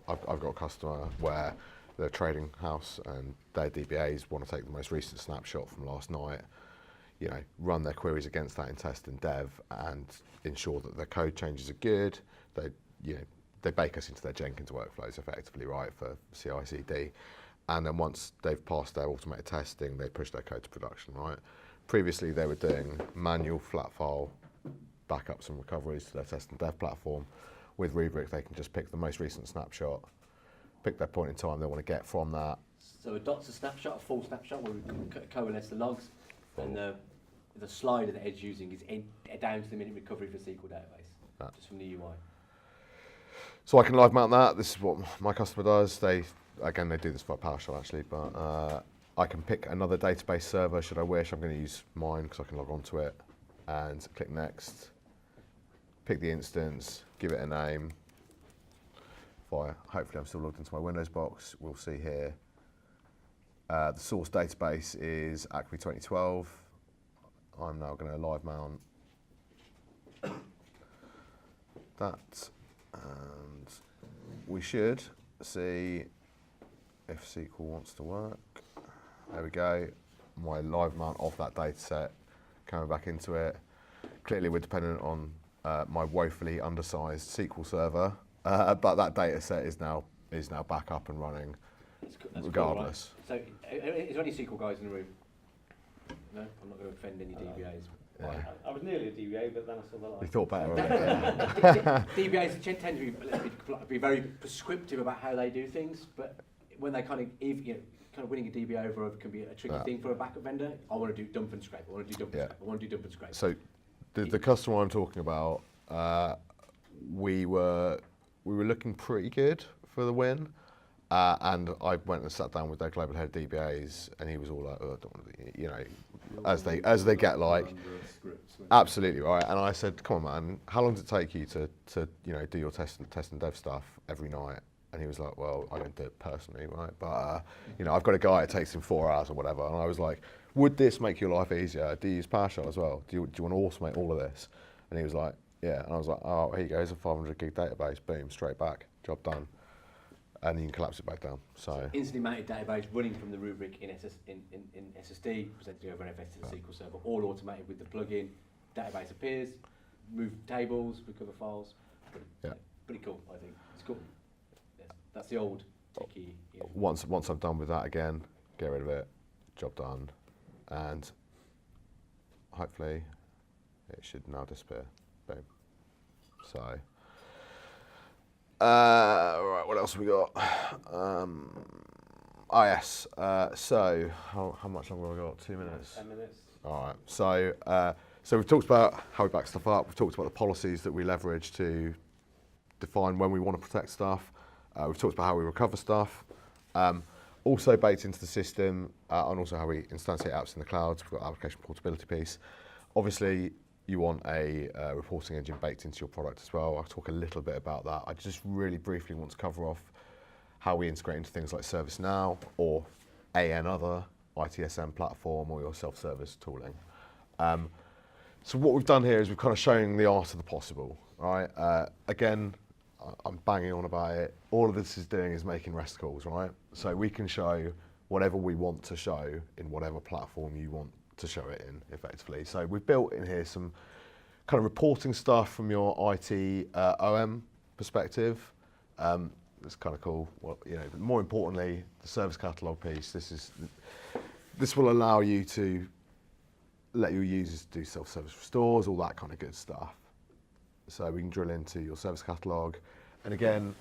I've got a customer where they're a trading house and their DBAs want to take the most recent snapshot from last night, you know, run their queries against that in test and dev and ensure that their code changes are good. They, you know, they bake us into their Jenkins workflows effectively, right, for CI/CD. And then once they've passed their automated testing, they push their code to production, right? Previously, they were doing manual flat file backups and recoveries to their test and dev platform. With Rubrik, they can just pick the most recent snapshot, pick their point in time they want to get from that. So a dot's a snapshot, a full snapshot, where we coalesce the logs, and the slider that Ed's using is down to the minute recovery for SQL database, just from the UI. So I can live mount that. This is what my customer does. They do this via PowerShell actually, but I can pick another database server should I wish. I'm going to use mine because I can log on to it and click next. Pick the instance, give it a name. Hopefully I'm still logged into my Windows box. We'll see here. The source database is Acme 2012. I'm now going to live mount that, and we should see if SQL wants to work. There we go. My live amount of that data set coming back into it. Clearly we're dependent on my woefully undersized SQL server, but that data set is now back up and running regardless. Cool, right? So, is there any SQL guys in the room? No, I'm not going to offend any DBAs. Yeah. I was nearly a DBA, but then I saw the light. You thought better of it. DBAs tend to be very prescriptive about how they do things, but when they kind of winning a DBA over can be a tricky thing for a backup vendor. I want to do dump and scrape. I want to do dump and scrape. I want to do dump and scrape. So, the customer I'm talking about, we were looking pretty good for the win. And I went and sat down with their global head of DBAs, and he was all like, "Oh, I don't want to be," you know, as they get like, absolutely right. And I said, "Come on, man, how long does it take you to do your test and dev stuff every night?" And he was like, "Well, I don't do it personally, right? But I've got a guy. It takes him 4 hours or whatever." And I was like, "Would this make your life easier? Do you use PowerShell as well? Do you want to automate all of this?" And he was like, "Yeah." And I was like, "Oh, here you go. Here's a 500 gig database. Boom, straight back. Job done." And you can collapse it back down. So instantly mounted database running from the Rubrik in SSD, presented over NFS to the SQL server, all automated with the plugin. Database appears, move tables, recover files. Pretty cool. I think it's cool. Yeah, that's the old techie. Once I've done with that again, get rid of it. Job done, and hopefully it should now disappear. Boom. So. Right, what else have we got? Yes. So, how much longer have we got? 2 minutes? 10 minutes. All right. So we've talked about how we back stuff up. We've talked about the policies that we leverage to define when we want to protect stuff. We've talked about how we recover stuff. Also baked into the system, and also how we instantiate apps in the cloud. We've got application portability piece. Obviously, you want a reporting engine baked into your product as well. I'll talk a little bit about that. I just really briefly want to cover off how we integrate into things like ServiceNow or another ITSM platform or your self-service tooling. So what we've done here is we've kind of shown the art of the possible, right? Again, I'm banging on about it. All of this is doing is making REST calls, right? So we can show whatever we want to show in whatever platform you want to show it in, effectively. So we've built in here some kind of reporting stuff from your IT OM perspective. It's kind of cool. Well, but more importantly, the service catalog piece. This will allow you to let your users do self-service restores, all that kind of good stuff. So we can drill into your service catalog, and again,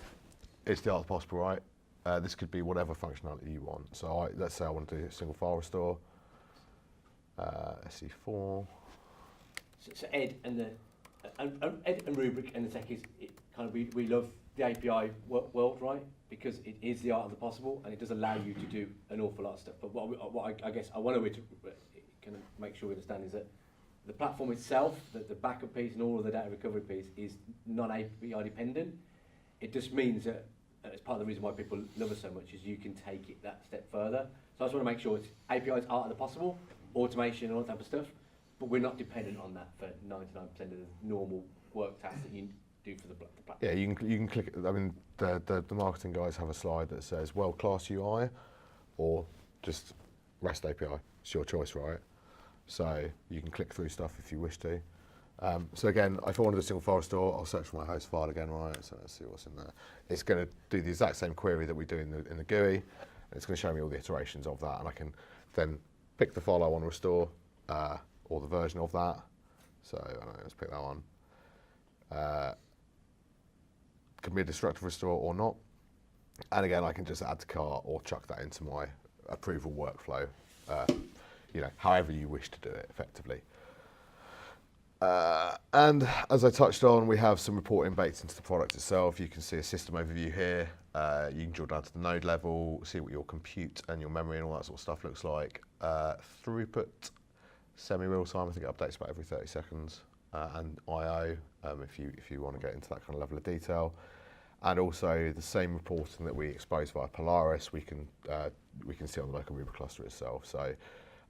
it's the art of the possible, right? This could be whatever functionality you want. So let's say I want to do a single file restore. SE4. So Ed and Rubrik and the techies, we love the API world, right? Because it is the art of the possible, and it does allow you to do an awful lot of stuff. But what I guess I want to kind of make sure we understand is that the platform itself, the backup piece and all of the data recovery piece is non-API dependent. It just means that it's part of the reason why people love us so much is you can take it that step further. So I just want to make sure it's API's art of the possible, automation and all that type of stuff, but we're not dependent on that for 99% of the normal work tasks that you do for the platform. Yeah, you can click. I mean, the marketing guys have a slide that says world-class UI or just REST API. It's your choice, right? So you can click through stuff if you wish to. So again, if I want to do a single file restore, I'll search for my host file again, right? So let's see what's in there. It's going to do the exact same query that we do in the GUI. And it's going to show me all the iterations of that, and I can then pick the file I want to restore or the version of that. So I don't know, let's pick that one. Can be a destructive restore or not. And again, I can just add to cart or chuck that into my approval workflow. However you wish to do it effectively. And as I touched on, we have some reporting baked into the product itself. You can see a system overview here. You can drill down to the node level, see what your compute and your memory and all that sort of stuff looks like. Throughput, semi-real time, I think it updates about every 30 seconds. And I/O, if you want to get into that kind of level of detail. And also the same reporting that we expose via Polaris, we can see on the local Rubrik cluster itself. So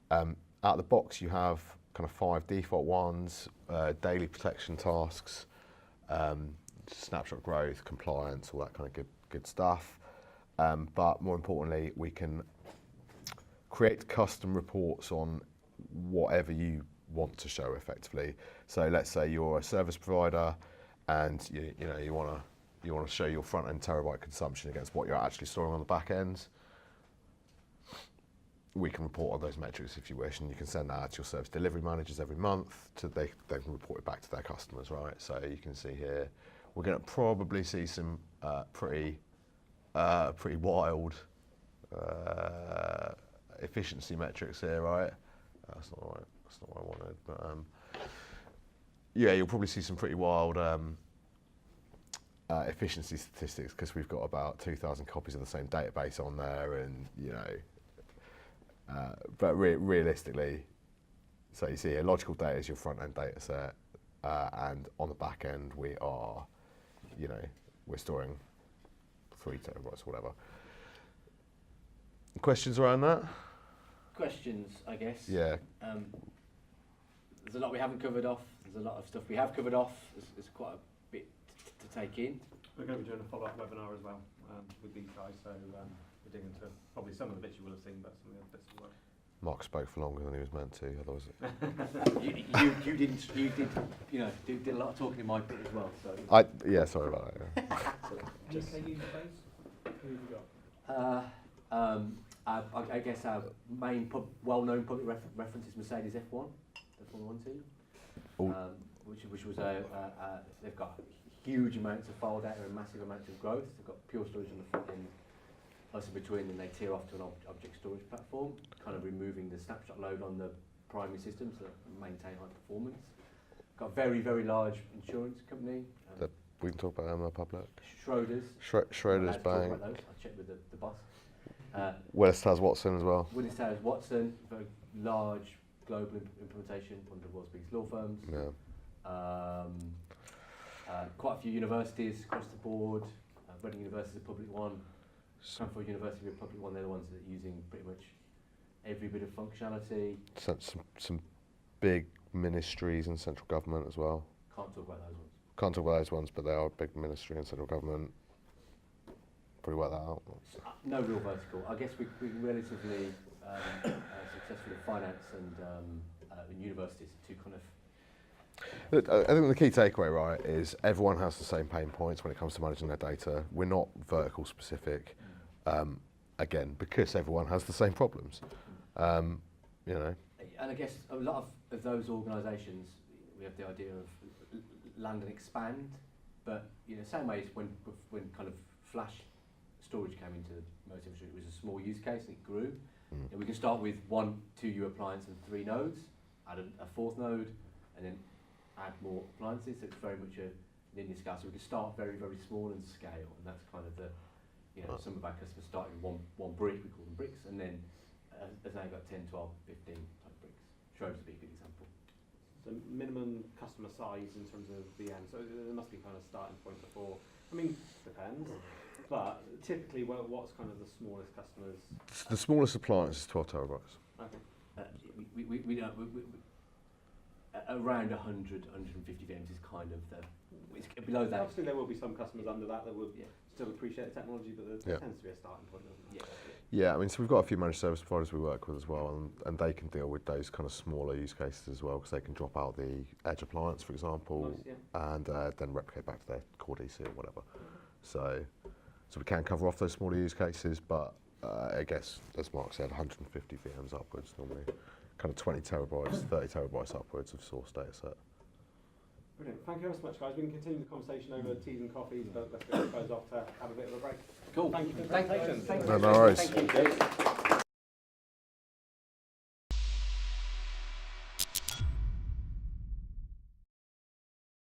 out of the box, you have kind of 5 default ones, daily protection tasks, snapshot growth, compliance, all that kind of good stuff. But more importantly, we can create custom reports on whatever you want to show effectively. So let's say you're a service provider and you want to show your front end terabyte consumption against what you're actually storing on the back end. We can report on those metrics if you wish, and you can send that out to your service delivery managers every month. They can report it back to their customers, right? So you can see here, we're going to probably see some pretty wild efficiency metrics here, right? That's not what I wanted, but yeah, you'll probably see some pretty wild efficiency statistics because we've got about 2,000 copies of the same database on there, and but realistically, so you see here, logical data is your front end data set, and on the back end we are, we're storing 3 terabytes or whatever. Questions around that? Questions, I guess. Yeah. There's a lot we haven't covered off. There's a lot of stuff we have covered off. There's quite a bit to take in. We're going to be doing a follow-up webinar as well with these guys, so we're digging into probably some of the bits you will have seen, but some of the other bits as well. Mark spoke for longer than he was meant to, otherwise. you did a lot of talking in my bit as well. So. Yeah, sorry about that. Yeah. UK user base? Who have you got? I guess our main well-known public reference is Mercedes F1, the Formula 1 team, which was they've got huge amounts of file data and massive amounts of growth. They've got pure storage on the front end, also between, and they tier off to an object storage platform, kind of removing the snapshot load on the primary systems to maintain high performance. Got a very, very large insurance company. We can talk about them in the public. Schroders. Schroders Bank. I checked with the boss. Willis Towers Watson as well. Willis Towers Watson, very large global implementation, one of the world's biggest law firms. Yeah. Quite a few universities across the board. Reading University is a public one. Cranford University is a public one. They're the ones that are using pretty much every bit of functionality. Some big ministries and central government as well. Can't talk about those ones. Can't talk about those ones, but they are a big ministry and central government. Probably work that out. No real vertical. I guess we're relatively successful in finance and in universities to kind of. I think the key takeaway, right, is everyone has the same pain points when it comes to managing their data. We're not vertical specific, again, because everyone has the same problems. And I guess a lot of those organisations, we have the idea of land and expand, but same way as when kind of flash storage came into most industry, it was a small use case and it grew. We can start with 1 2U appliance and 3 nodes, add a 4th node, and then add more appliances. So it's very much a linear scale. So we can start very, very small and scale, and that's kind of the, some of our customers started with one brick, we call them bricks, and then as they got 10, 12, 15 type bricks. Schroders would be a good example. So minimum customer size in terms of VM, so there must be kind of starting point before. I mean, depends, but typically what's kind of the smallest customers? The smallest appliance is 12 terabytes. Okay. We don't, around 100, 150 VMs is kind of it's below that. Obviously there will be some customers under that would still appreciate the technology, but there tends to be a starting point, doesn't it? Yeah, I mean, so we've got a few managed service providers we work with as well, and they can deal with those kind of smaller use cases as well, because they can drop out the edge appliance, for example, and then replicate back to their core DC or whatever. So we can cover off those smaller use cases, but I guess, as Mark said, 150 VMs upwards normally, kind of 20 terabytes, 30 terabytes upwards of source data set. Brilliant. Thank you very much, guys. We can continue the conversation over teas and coffees, but let's get you guys off to have a bit of a break. Cool. Thank you for the presentation. Thank you. No worries. Thank you.